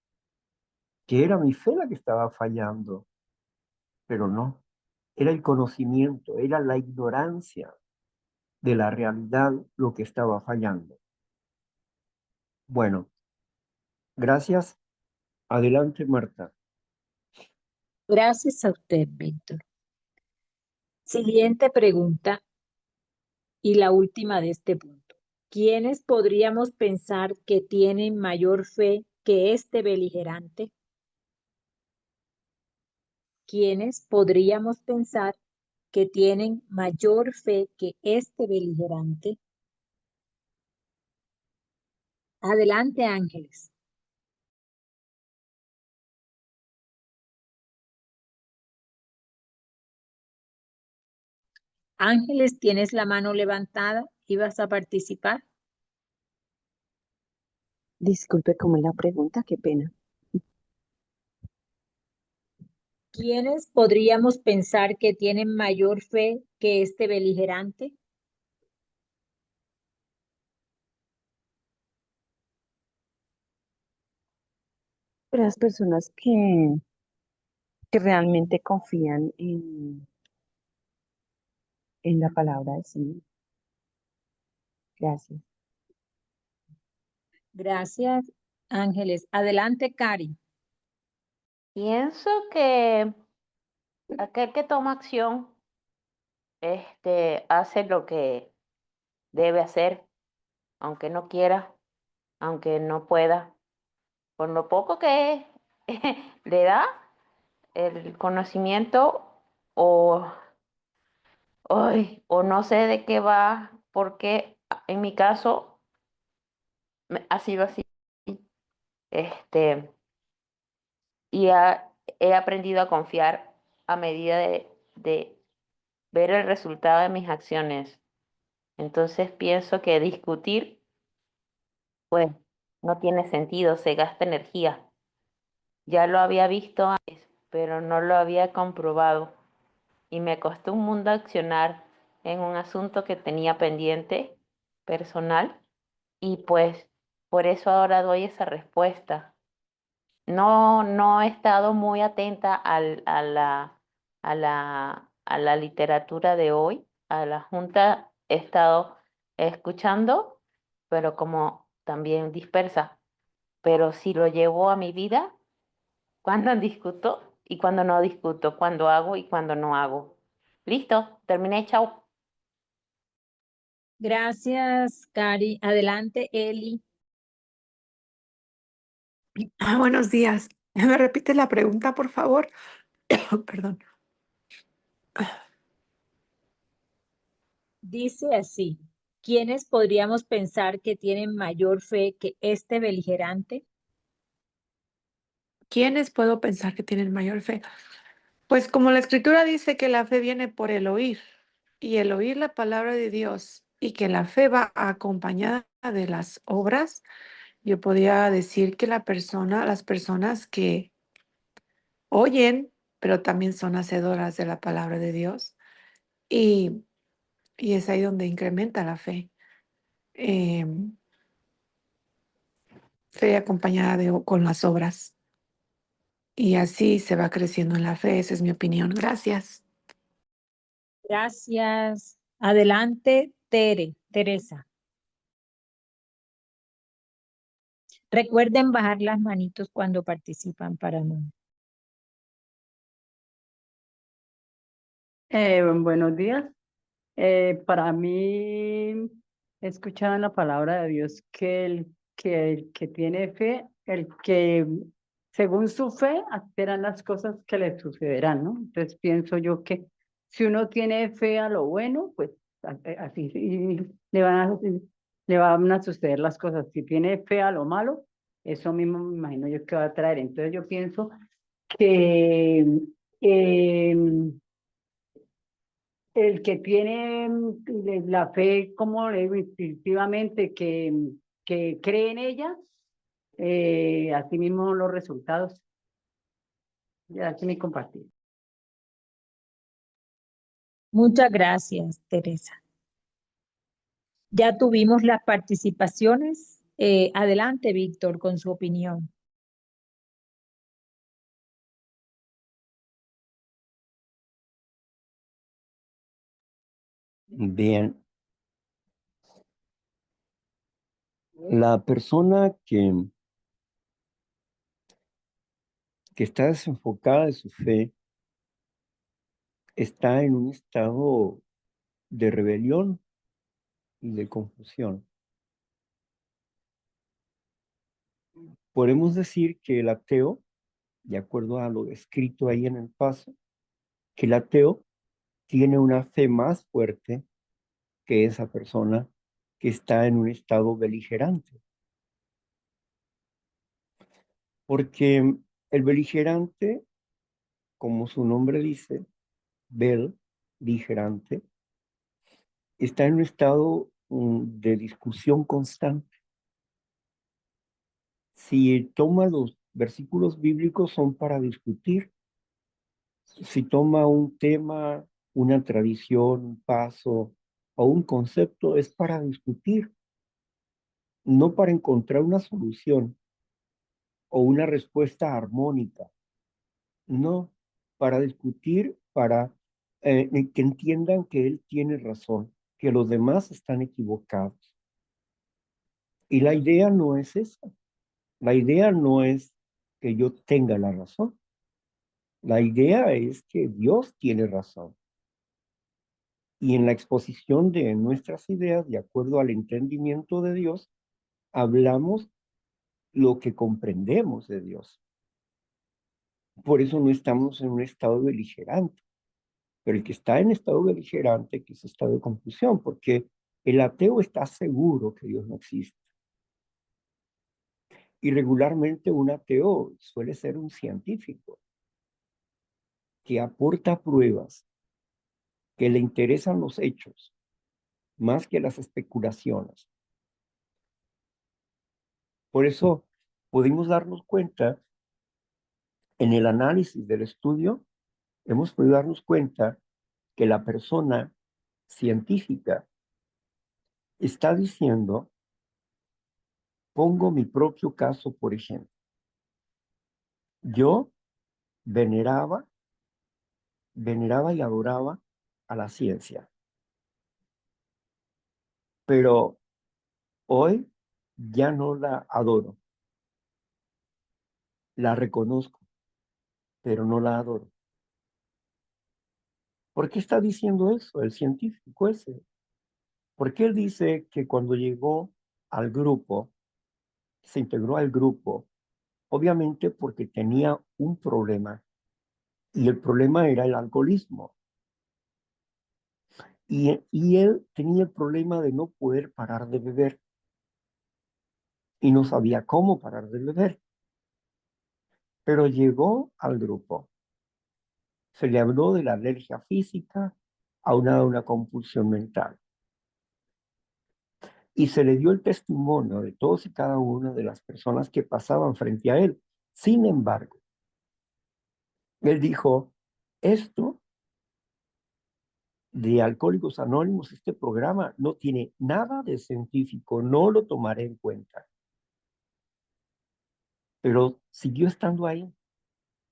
que era mi fe la que estaba fallando, pero no, era el conocimiento, era la ignorancia de la realidad lo que estaba fallando. Bueno, gracias. Adelante, Marta. Gracias a usted, Víctor. Siguiente pregunta y la última de este punto. ¿Quiénes podríamos pensar que tienen mayor fe que este beligerante? ¿Quiénes podríamos pensar que tienen mayor fe que este beligerante? Adelante, Ángeles. Ángeles, tienes la mano levantada y vas a participar. Disculpe, ¿cómo es la pregunta? Qué pena. ¿Quiénes podríamos pensar que tienen mayor fe que este beligerante? Las personas que realmente confían en la palabra del Señor. Gracias. Gracias, Ángeles. Adelante, Cari. Pienso que aquel que toma acción, hace lo que debe hacer, aunque no quiera, aunque no pueda, por lo poco que le da el conocimiento o, o no sé de qué va, porque en mi caso ha sido así, este, y he aprendido a confiar a medida de ver el resultado de mis acciones. Entonces pienso que discutir, pues, no tiene sentido, se gasta energía. Ya lo había visto antes, pero no lo había comprobado. Y me costó un mundo accionar en un asunto que tenía pendiente personal. Y pues por eso ahora doy esa respuesta. No he estado muy atenta a la literatura de hoy, a la junta he estado escuchando pero como también dispersa. Pero si lo llevo a mi vida, cuando discuto y cuando no discuto, cuando hago y cuando no hago. Listo, terminé, chao. Gracias, Cari. Adelante, Eli. Buenos días. ¿Me repite la pregunta, por favor? Perdón. Dice así, ¿quiénes podríamos pensar que tienen mayor fe que este beligerante? ¿Quiénes puedo pensar que tienen mayor fe? Pues como la escritura dice que la fe viene por el oír y el oír la palabra de Dios y que la fe va acompañada de las obras, yo podría decir que las personas que oyen, pero también son hacedoras de la palabra de Dios y, y es ahí donde incrementa la fe. Em, Fe acompañada con las obras. Y así se va creciendo en la fe, esa es mi opinión. Gracias. Gracias. Adelante, Teresa. Recuerden bajar las manitos cuando participan para no. Buenos días. Para mí, he escuchado en la palabra de Dios que el que tiene fe, el que según su fe esperan las cosas que le sucederán, ¿no? Entonces pienso yo que si uno tiene fe a lo bueno, pues así sí, le van a suceder las cosas. Si tiene fe a lo malo, eso mismo me imagino yo que va a traer. Entonces yo pienso que el que tiene la fe, como le digo, instintivamente, que cree en ella, así mismo los resultados. Ya se me compartí. Muchas gracias, Teresa. Ya tuvimos las participaciones. Adelante, Víctor, con su opinión. Bien, la persona que está desenfocada de su fe está en un estado de rebelión y de confusión. Podemos decir que el ateo, de acuerdo a lo escrito ahí en el paso, que el ateo tiene una fe más fuerte que esa persona que está en un estado beligerante. Porque el beligerante, como su nombre dice, beligerante, está en un estado de discusión constante. Si toma los versículos bíblicos son para discutir. Si toma un tema, una tradición, un paso o un concepto, es para discutir, no para encontrar una solución o una respuesta armónica. No, para discutir, para que entiendan que él tiene razón, que los demás están equivocados. Y la idea no es esa. La idea no es que yo tenga la razón. La idea es que Dios tiene razón. Y en la exposición de nuestras ideas, de acuerdo al entendimiento de Dios, hablamos lo que comprendemos de Dios. Por eso no estamos en un estado beligerante. Pero el que está en estado beligerante, que es estado de confusión, porque el ateo está seguro que Dios no existe. Y regularmente un ateo suele ser un científico que aporta pruebas, que le interesan los hechos, más que las especulaciones. Por eso pudimos darnos cuenta, en el análisis del estudio, hemos podido darnos cuenta que la persona científica está diciendo, pongo mi propio caso, por ejemplo. Yo veneraba y adoraba a la ciencia. Pero Hoy ya no la adoro. La reconozco, pero no la adoro. ¿Por qué está diciendo eso el científico ese? Porque él dice que cuando llegó al grupo, se integró al grupo, obviamente porque tenía un problema, y el problema era el alcoholismo. Y él tenía el problema de no poder parar de beber, y no sabía cómo parar de beber. Pero llegó al grupo. Se le habló de la alergia física aunada a una compulsión mental. Y se le dio el testimonio de todos y cada una de las personas que pasaban frente a él. Sin embargo, él dijo, esto de Alcohólicos Anónimos, este programa no tiene nada de científico, no lo tomaré en cuenta. Pero siguió estando ahí.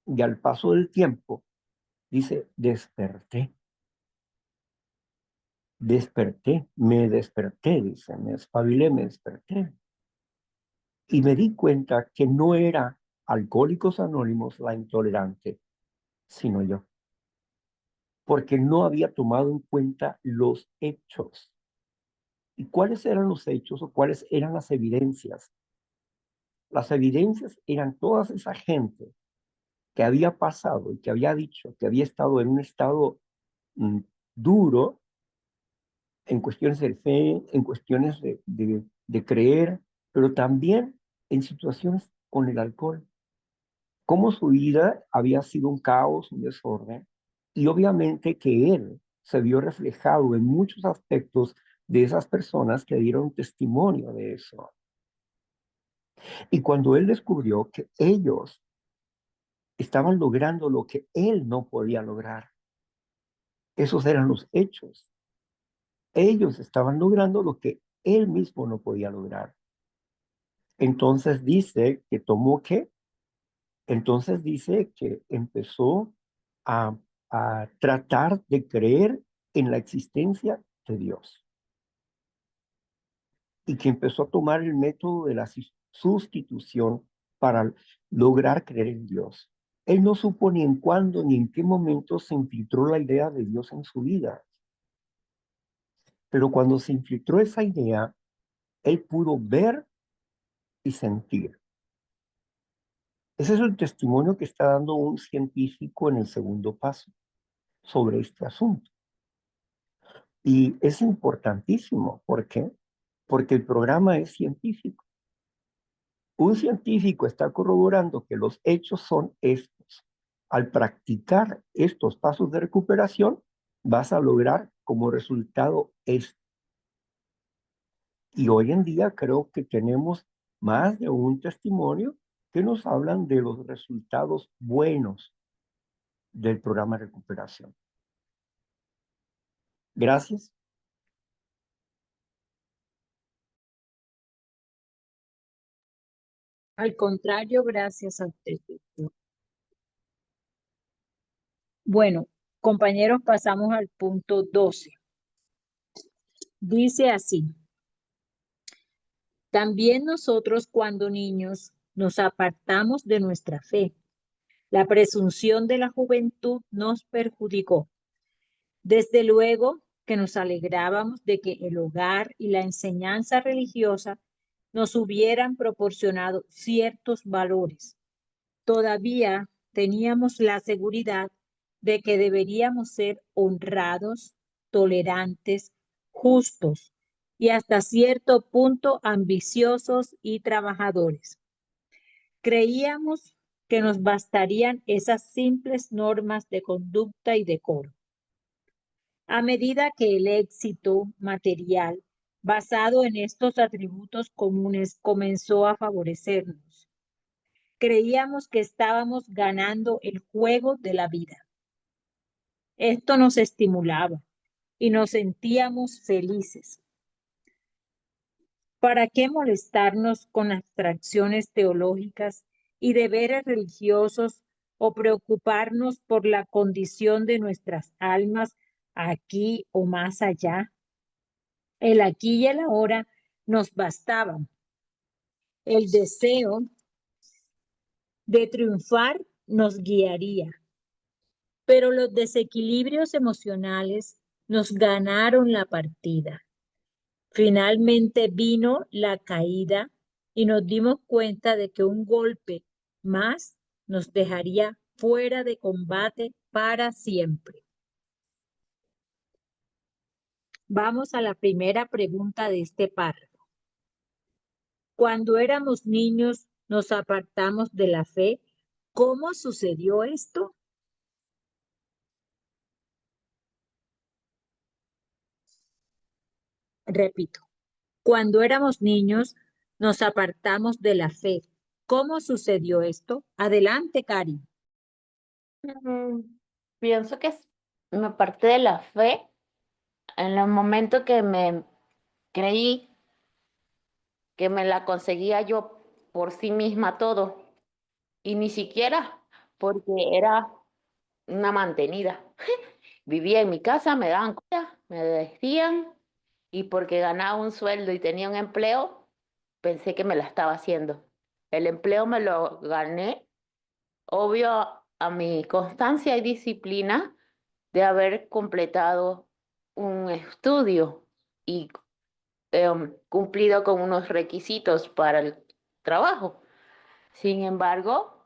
Y al paso del tiempo, dice, desperté, me desperté, dice, me espabilé, me desperté. Y me di cuenta que no era Alcohólicos Anónimos la intolerante, sino yo. Porque no había tomado en cuenta los hechos. ¿Y cuáles eran los hechos o cuáles eran las evidencias? Las evidencias eran toda esa gente que había pasado y que había dicho que había estado en un estado duro en cuestiones de fe, en cuestiones de creer, pero también en situaciones con el alcohol. Cómo su vida había sido un caos, un desorden, y obviamente que él se vio reflejado en muchos aspectos de esas personas que dieron testimonio de eso. Y cuando él descubrió que ellos estaban logrando lo que él no podía lograr, esos eran los hechos. Ellos estaban logrando lo que él mismo no podía lograr. Entonces dice que tomó qué. Entonces dice que empezó a, a tratar de creer en la existencia de Dios y que empezó a tomar el método de la sustitución para lograr creer en Dios. Él no supo ni en cuándo ni en qué momento se infiltró la idea de Dios en su vida. Pero cuando se infiltró esa idea, él pudo ver y sentir. Ese es el testimonio que está dando un científico en el segundo paso sobre este asunto. Y es importantísimo. ¿Por qué? Porque el programa es científico. Un científico está corroborando que los hechos son estos. Al practicar estos pasos de recuperación, vas a lograr como resultado esto. Y hoy en día creo que tenemos más de un testimonio que nos hablan de los resultados buenos del programa de recuperación. Gracias. Al contrario, gracias a usted, doctor. Bueno, compañeros, pasamos al punto 12. Dice así: también nosotros cuando niños nos apartamos de nuestra fe. La presunción de la juventud nos perjudicó. Desde luego que nos alegrábamos de que el hogar y la enseñanza religiosa nos hubieran proporcionado ciertos valores. Todavía teníamos la seguridad de que deberíamos ser honrados, tolerantes, justos y hasta cierto punto ambiciosos y trabajadores. Creíamos que nos bastarían esas simples normas de conducta y decoro. A medida que el éxito material basado en estos atributos comunes comenzó a favorecernos, creíamos que estábamos ganando el juego de la vida. Esto nos estimulaba y nos sentíamos felices. ¿Para qué molestarnos con abstracciones teológicas y deberes religiosos o preocuparnos por la condición de nuestras almas aquí o más allá? El aquí y el ahora nos bastaban. El deseo de triunfar nos guiaría, pero los desequilibrios emocionales nos ganaron la partida. Finalmente vino la caída y nos dimos cuenta de que un golpe más nos dejaría fuera de combate para siempre. Vamos a la primera pregunta de este párrafo. Cuando éramos niños nos apartamos de la fe. ¿Cómo sucedió esto? Repito, cuando éramos niños nos apartamos de la fe. ¿Cómo sucedió esto? Adelante, Cari. Pienso que me aparté de la fe en el momento que me creí que me la conseguía yo por sí misma todo y ni siquiera porque era una mantenida. Vivía en mi casa, me daban comida, me vestían y porque ganaba un sueldo y tenía un empleo, pensé que me la estaba haciendo. El empleo me lo gané, obvio, a mi constancia y disciplina de haber completado un estudio y cumplido con unos requisitos para el trabajo. Sin embargo,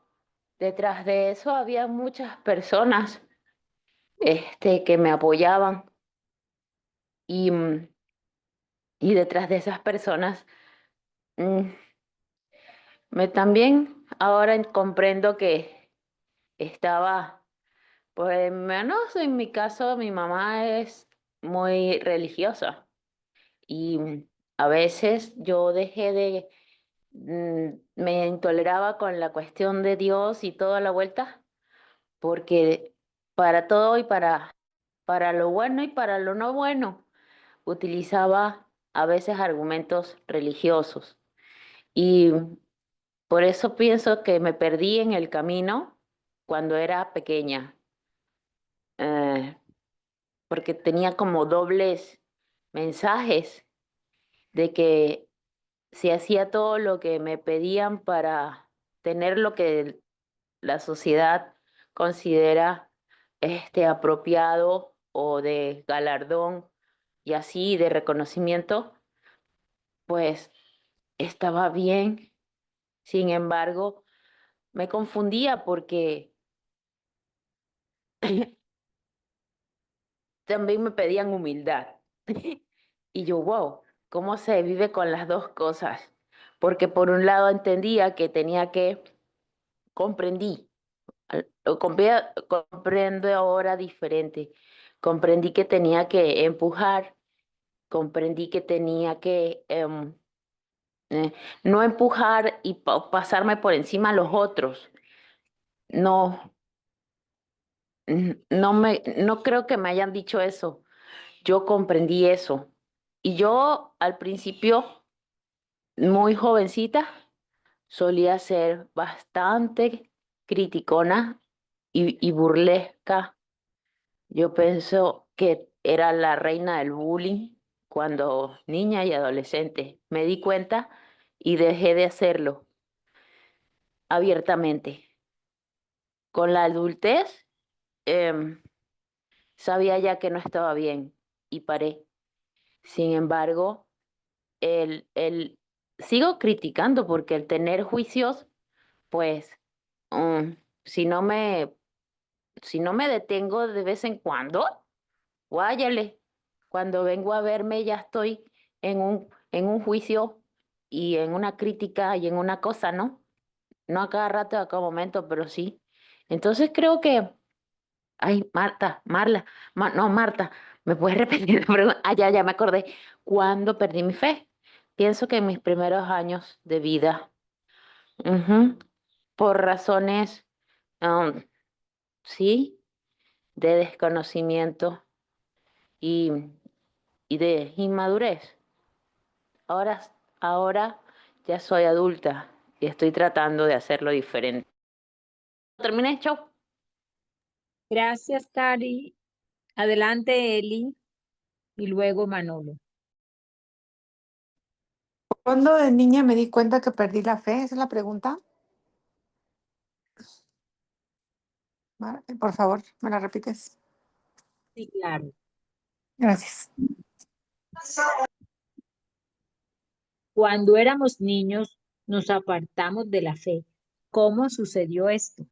detrás de eso había muchas personas que me apoyaban y, y detrás de esas personas mm, me también ahora comprendo que estaba, pues menos en mi caso, mi mamá es muy religiosa y a veces yo dejé de, me intoleraba con la cuestión de Dios y toda la vuelta, porque para todo y para lo bueno y para lo no bueno, utilizaba a veces argumentos religiosos. Y por eso pienso que me perdí en el camino cuando era pequeña, eh, porque tenía como dobles mensajes de que si hacía todo lo que me pedían para tener lo que la sociedad considera apropiado o de galardón y así de reconocimiento, pues estaba bien. Sin embargo, me confundía porque también me pedían humildad. Y yo, wow, ¿cómo se vive con las dos cosas? Porque por un lado entendía que tenía que, comprendí, comprendo ahora diferente, comprendí que tenía que empujar, comprendí que tenía que no empujar y pasarme por encima a los otros. No, no creo que me hayan dicho eso. Yo comprendí eso. Y yo al principio, muy jovencita, solía ser bastante criticona y burlesca. Yo pienso que era la reina del bullying cuando niña y adolescente. Me di cuenta y dejé de hacerlo abiertamente. Con la adultez, em, sabía ya que no estaba bien y paré. Sin embargo, sigo criticando porque el tener juicios, pues, mm, si no me, si no me detengo de vez en cuando, guáyale. Cuando vengo a verme ya estoy en un juicio y en una crítica y en una cosa, ¿no? No a cada rato, a cada momento, pero sí. Entonces creo que, ay, Marta, Marla, no, Marta, ¿me puedes repetir la pregunta? Ah, ya me acordé. ¿Cuándo perdí mi fe? Pienso que en mis primeros años de vida, ujú, por razones, um, sí, de desconocimiento y, y de inmadurez. Ahora, ahora ya soy adulta y estoy tratando de hacerlo diferente. Terminé, chau. Gracias, Cari. Adelante, Eli, y luego Manolo. ¿Cuándo de niña me di cuenta que perdí la fe? ¿Esa es la pregunta? Por favor, ¿me la repites? Sí, claro. Gracias. Cuando éramos niños, nos apartamos de la fe. ¿Cómo sucedió esto?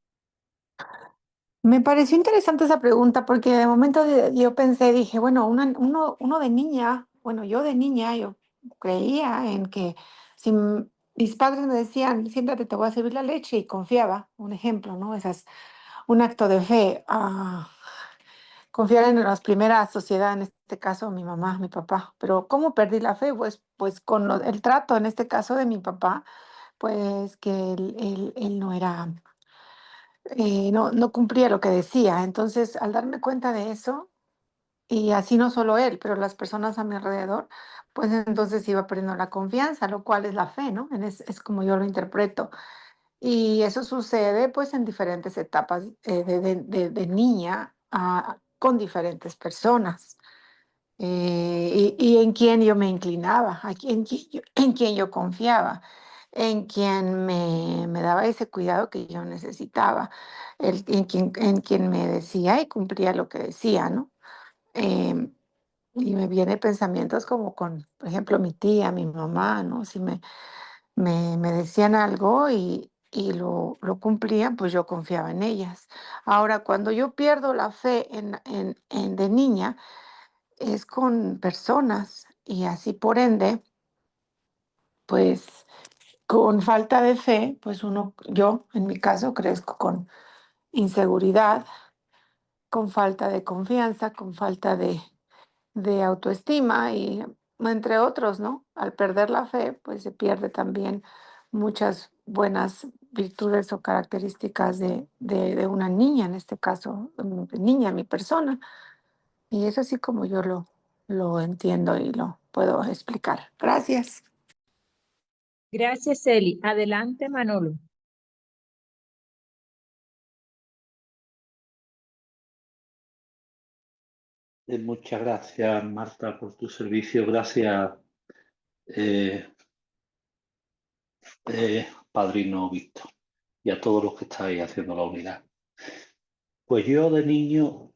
Me pareció interesante esa pregunta porque de momento yo pensé, dije, bueno, uno de niña, bueno, yo de niña, yo creía en que si mis padres me decían, siéntate, te voy a servir la leche y confiaba, un ejemplo, ¿no? Un acto de fe. Confiar en la primera sociedad, en este caso mi mamá, mi papá. Pero ¿cómo perdí la fe? Pues con el trato, en este caso de mi papá, pues que él no era, no cumplía lo que decía. Entonces, al darme cuenta de eso, y así no solo él, pero las personas a mi alrededor, pues entonces iba perdiendo la confianza, lo cual es la fe, ¿no? Es como yo lo interpreto. Y eso sucede pues en diferentes etapas de niña con diferentes personas. Y en quién yo me inclinaba, en quién yo confiaba, en quien me daba ese cuidado que yo necesitaba, en quien me decía y cumplía lo que decía, ¿no? Em, y me viene pensamientos como con, por ejemplo, mi tía, mi mamá, ¿no? Si me decían algo y lo cumplían, pues yo confiaba en ellas. Ahora, cuando yo pierdo la fe de niña, es con personas y así por ende, pues con falta de fe, pues yo en mi caso crezco con inseguridad, con falta de confianza, con falta de autoestima y entre otros, ¿no? Al perder la fe, pues se pierde también muchas buenas virtudes o características de una niña, en este caso, niña, mi persona. Y es así como yo lo entiendo y lo puedo explicar. Gracias. Gracias, Eli. Adelante, Manolo. Muchas gracias, Marta, por tu servicio. Gracias, eh, Padrino Víctor, y a todos los que estáis haciendo la unidad. Pues yo de niño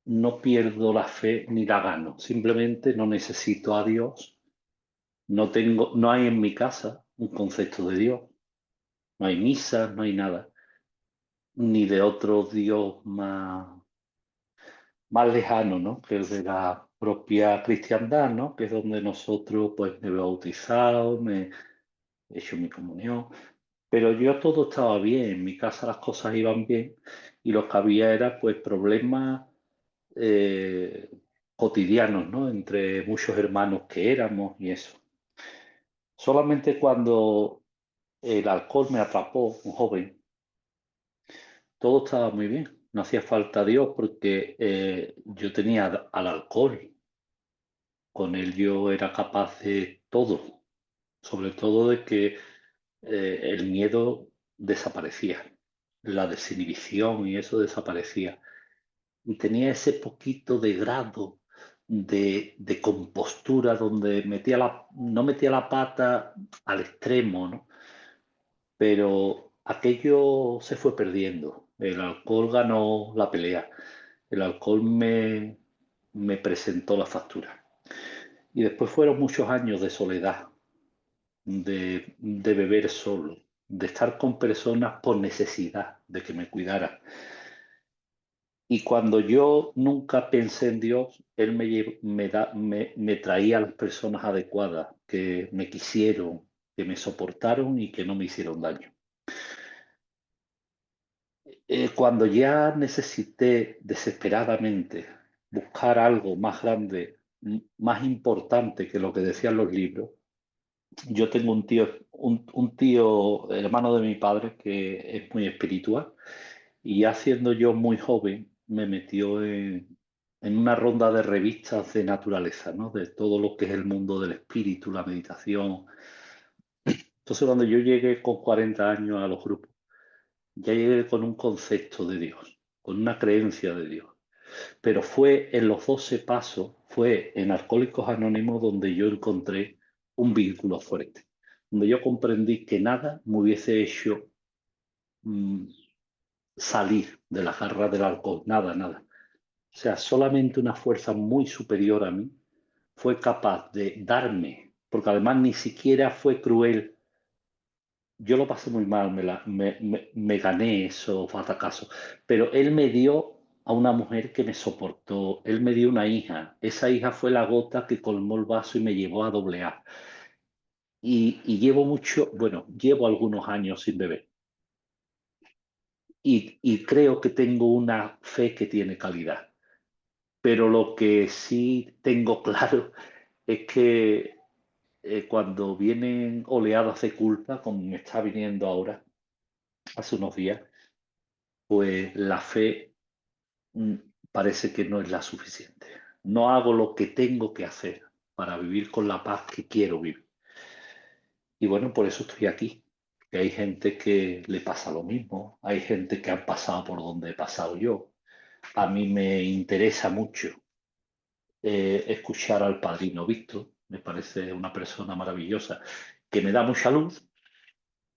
no pierdo la fe ni la gano. Simplemente no necesito a Dios. No hay en mi casa un concepto de Dios. No hay misas, no hay nada. Ni de otro Dios más lejano, ¿no? Que el de la propia cristiandad, ¿no? Que es donde nosotros, pues, me he bautizado, me he hecho mi comunión. Pero yo todo estaba bien, en mi casa las cosas iban bien y lo que había era, pues, problemas eh, cotidianos, ¿no? Entre muchos hermanos que éramos y eso. Solamente cuando el alcohol me atrapó, un joven, todo estaba muy bien. No hacía falta Dios porque yo tenía al alcohol. Con él yo era capaz de todo, sobre todo de que el miedo desaparecía, la desinhibición y eso desaparecía. Y tenía ese poquito de grado de compostura donde no metía la pata al extremo, ¿no? Pero aquello se fue perdiendo. El alcohol ganó la pelea. El alcohol me presentó la factura. Y después fueron muchos años de soledad, de beber solo, de estar con personas por necesidad de que me cuidaran. Y cuando yo nunca pensé en Dios, Él me traía a las personas adecuadas, que me quisieron, que me soportaron y que no me hicieron daño. Cuando ya necesité desesperadamente buscar algo más grande, más importante que lo que decían los libros, yo tengo un tío, hermano de mi padre, que es muy espiritual y ya siendo yo muy joven me metió en una ronda de revistas de naturaleza, ¿no? De todo lo que es el mundo del espíritu, la meditación. Entonces cuando yo llegué con 40 años a los grupos, ya llegué con un concepto de Dios, con una creencia de Dios. Pero fue en los 12 pasos, fue en Alcohólicos Anónimos donde yo encontré un vínculo fuerte, donde yo comprendí que nada me hubiese hecho salir de las garras del alcohol, nada, nada. O sea, solamente una fuerza muy superior a mí fue capaz de darme, porque además ni siquiera fue cruel. Yo lo pasé muy mal, me gané esos batacazos, pero él me dio a una mujer que me soportó, él me dio una hija, esa hija fue la gota que colmó el vaso y me llevó a doblear. Y llevo algunos años sin beber. Y creo que tengo una fe que tiene calidad. Pero lo que sí tengo claro es que cuando vienen oleadas de culpa, como me está viniendo ahora, hace unos días, pues la fe mm, parece que no es la suficiente. No hago lo que tengo que hacer para vivir con la paz que quiero vivir. Y bueno, por eso estoy aquí. Que hay gente que le pasa lo mismo, hay gente que ha pasado por donde he pasado yo. A mí me interesa mucho escuchar al padrino Víctor, me parece una persona maravillosa que me da mucha luz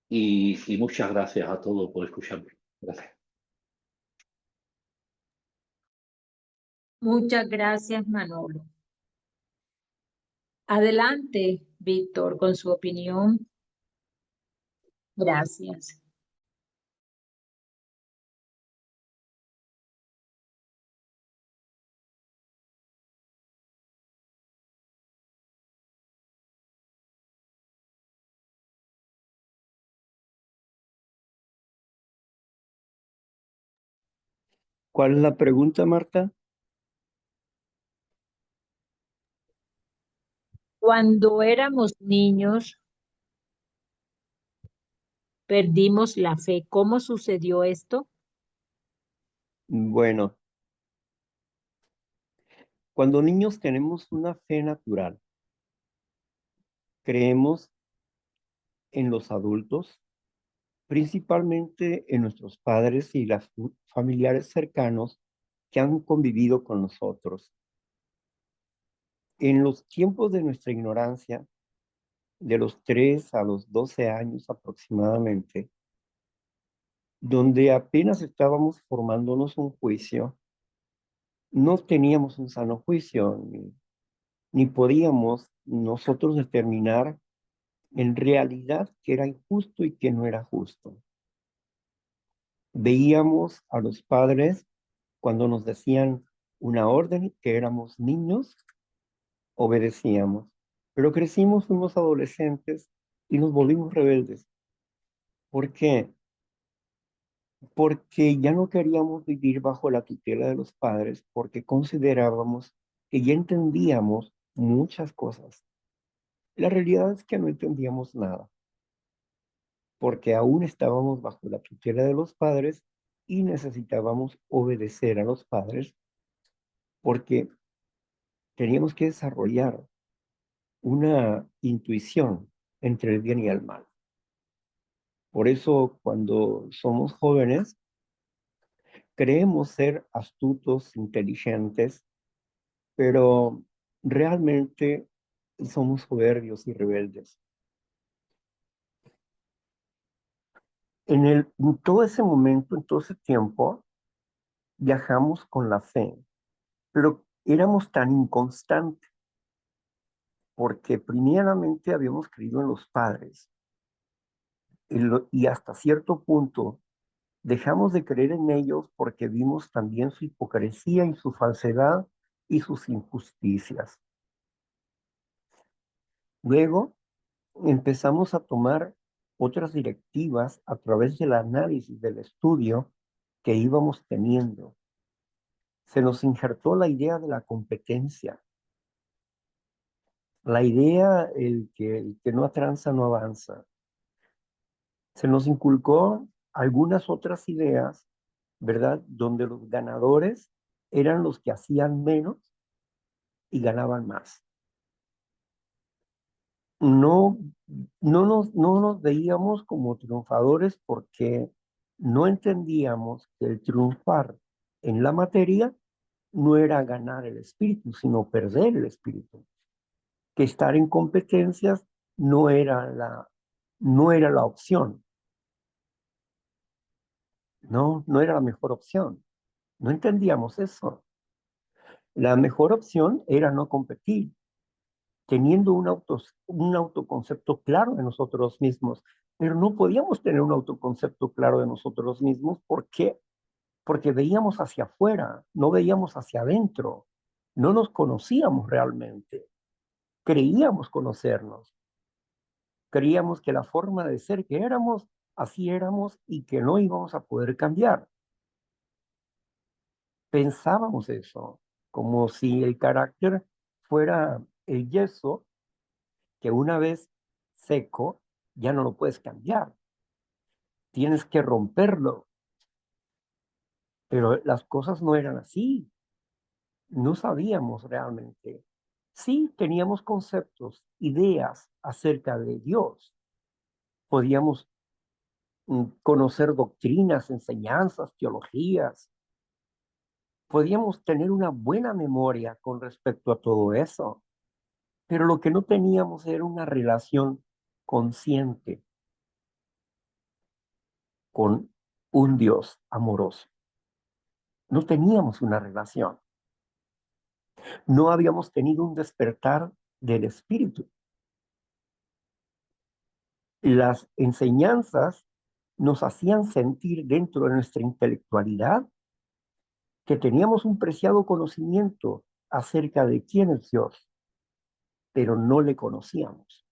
y muchas gracias a todos por escucharme. Gracias. Muchas gracias, Manolo. Adelante, Víctor, con su opinión. Gracias. ¿Cuál es la pregunta, Marta? Cuando éramos niños, perdimos la fe. ¿Cómo sucedió esto? Bueno, cuando niños tenemos una fe natural, creemos en los adultos, principalmente en nuestros padres y los familiares cercanos que han convivido con nosotros. En los tiempos de nuestra ignorancia, de los 3 a los 12 años aproximadamente, donde apenas estábamos formándonos un juicio, no teníamos un sano juicio, ni podíamos nosotros determinar en realidad qué era injusto y qué no era justo. Veíamos a los padres cuando nos decían una orden, que éramos niños, obedecíamos. Pero crecimos, fuimos adolescentes y nos volvimos rebeldes. ¿Por qué? Porque ya no queríamos vivir bajo la tutela de los padres, porque considerábamos que ya entendíamos muchas cosas. La realidad es que no entendíamos nada, porque aún estábamos bajo la tutela de los padres y necesitábamos obedecer a los padres porque teníamos que desarrollar una intuición entre el bien y el mal. Por eso, cuando somos jóvenes, creemos ser astutos, inteligentes, pero realmente somos soberbios y rebeldes. En todo ese momento, en todo ese tiempo, viajamos con la fe, pero éramos tan inconstantes porque primeramente habíamos creído en los padres y hasta cierto punto dejamos de creer en ellos porque vimos también su hipocresía y su falsedad y sus injusticias. Luego empezamos a tomar otras directivas a través del análisis, del estudio que íbamos teniendo. Se nos injertó la idea de la competencia, la idea el que no tranza no avanza. Se nos inculcó algunas otras ideas, ¿verdad? Donde los ganadores eran los que hacían menos y ganaban más. No, no nos veíamos como triunfadores porque no entendíamos que el triunfar en la materia no era ganar el espíritu, sino perder el espíritu. Que estar en competencias no era la opción. No era la mejor opción. No entendíamos eso. La mejor opción era no competir, teniendo un autoconcepto claro de nosotros mismos. Pero no podíamos tener un autoconcepto claro de nosotros mismos. ¿Por qué? Porque veíamos hacia afuera, no veíamos hacia adentro. No nos conocíamos realmente. Creíamos conocernos. Creíamos que la forma de ser que éramos, así éramos y que no íbamos a poder cambiar. Pensábamos eso, como si el carácter fuera el yeso que una vez seco ya no lo puedes cambiar. Tienes que romperlo. Pero las cosas no eran así. No sabíamos realmente. Sí, teníamos conceptos, ideas acerca de Dios. Podíamos conocer doctrinas, enseñanzas, teologías. Podíamos tener una buena memoria con respecto a todo eso. Pero lo que no teníamos era una relación consciente con un Dios amoroso. No teníamos una relación. No habíamos tenido un despertar del espíritu. Las enseñanzas nos hacían sentir dentro de nuestra intelectualidad que teníamos un preciado conocimiento acerca de quién es Dios, pero no le conocíamos.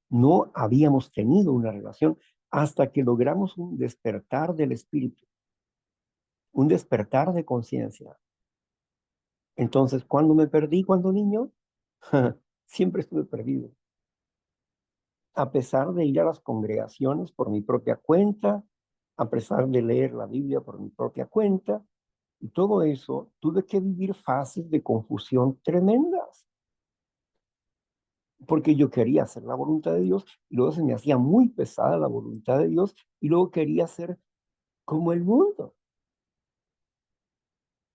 No habíamos tenido una relación hasta que logramos un despertar del espíritu, un despertar de conciencia. Entonces, ¿cuándo me perdí cuando niño? Siempre estuve perdido. A pesar de ir a las congregaciones por mi propia cuenta, a pesar de leer la Biblia por mi propia cuenta, y todo eso, tuve que vivir fases de confusión tremendas, porque yo quería hacer la voluntad de Dios, y luego se me hacía muy pesada la voluntad de Dios, y luego quería ser como el mundo,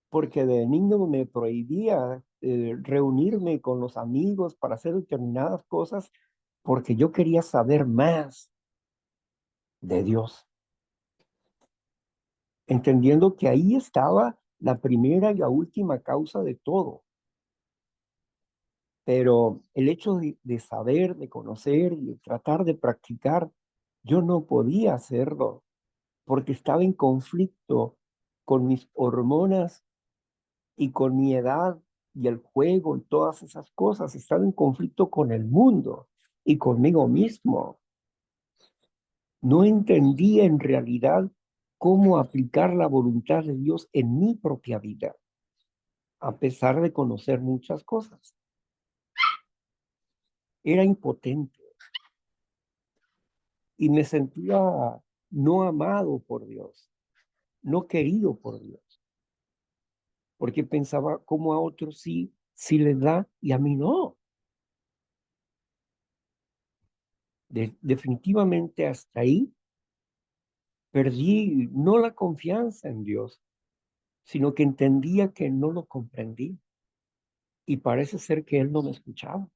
porque de niño me prohibía reunirme con los amigos para hacer determinadas cosas, porque yo quería saber más de Dios, entendiendo que ahí estaba la primera y la última causa de todo. Pero el hecho de saber, de conocer y de tratar de practicar, yo no podía hacerlo porque estaba en conflicto con mis hormonas y con mi edad y el juego y todas esas cosas. Estaba en conflicto con el mundo y conmigo mismo. No entendía en realidad cómo aplicar la voluntad de Dios en mi propia vida, a pesar de conocer muchas cosas. Era impotente y me sentía no amado por Dios, no querido por Dios, porque pensaba cómo a otros sí les da y a mí no. Definitivamente hasta ahí perdí no la confianza en Dios, sino que entendía que no lo comprendí y parece ser que Él no me escuchaba.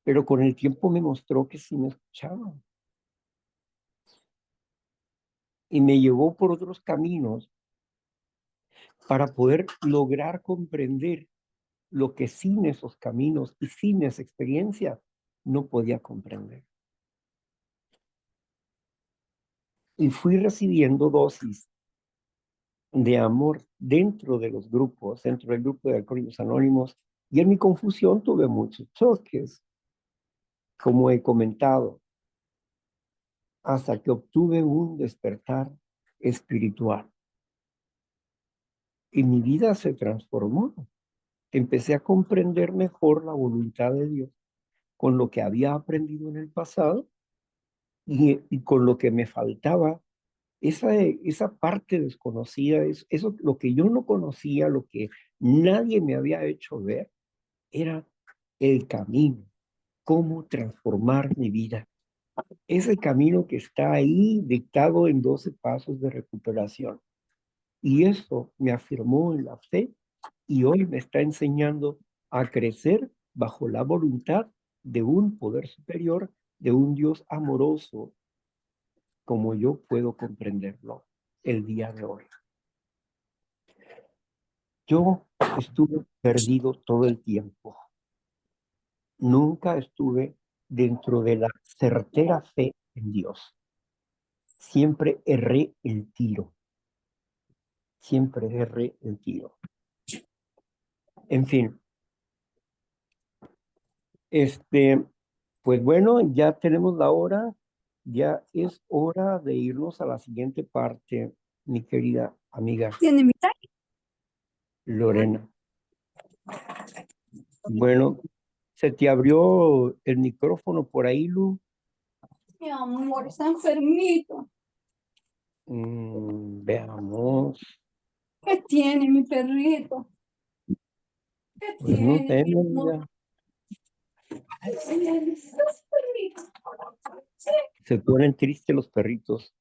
Pero con el tiempo me mostró que sí me escuchaba y me llevó por otros caminos para poder lograr comprender lo que sin esos caminos y sin esa experiencia no podía comprender. Y fui recibiendo dosis de amor dentro de los grupos, dentro del grupo de Alcohólicos Anónimos, y en mi confusión tuve muchos choques, como he comentado, hasta que obtuve un despertar espiritual. Y mi vida se transformó. Empecé a comprender mejor la voluntad de Dios con lo que había aprendido en el pasado y con lo que me faltaba, esa parte desconocida, eso lo que yo no conocía, lo que nadie me había hecho ver, era el camino, cómo transformar mi vida. Ese camino que está ahí dictado en 12 pasos de recuperación. Y eso me afirmó en la fe y hoy me está enseñando a crecer bajo la voluntad de un poder superior, de un Dios amoroso, como yo puedo comprenderlo el día de hoy. Yo estuve perdido todo el tiempo. Nunca estuve dentro de la certera fe en Dios. Siempre erré el tiro. Siempre erré el tiro. En fin, pues bueno, ya tenemos la hora. Ya es hora de irnos a la siguiente parte, mi querida amiga ¿Tiene mitad? Lorena. Bueno, se te abrió el micrófono por ahí, Lu. Mi amor, está enfermito. Veamos. ¿Qué tiene mi perrito? ¿Qué Pues no tiene sé, mi amor? amiga. Los perritos. Sí. Se ponen tristes los perritos.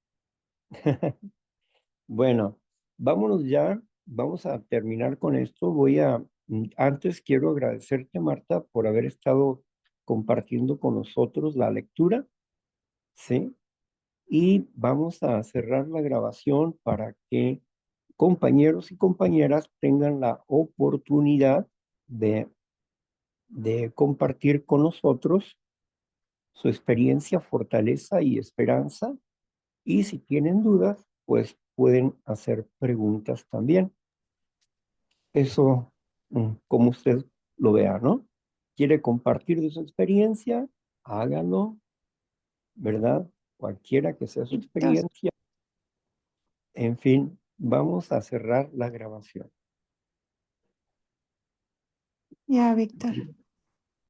Bueno, vámonos ya. Vamos a terminar con esto. Antes quiero agradecerte, Marta, por haber estado compartiendo con nosotros la lectura, ¿sí? Y vamos a cerrar la grabación para que compañeros y compañeras tengan la oportunidad de compartir con nosotros su experiencia, fortaleza y esperanza. Y si tienen dudas, pues pueden hacer preguntas también. Eso, como usted lo vea, ¿no? ¿Quiere compartir de su experiencia? Hágalo, ¿verdad? Cualquiera que sea su experiencia. En fin, vamos a cerrar la grabación. Ya, Víctor.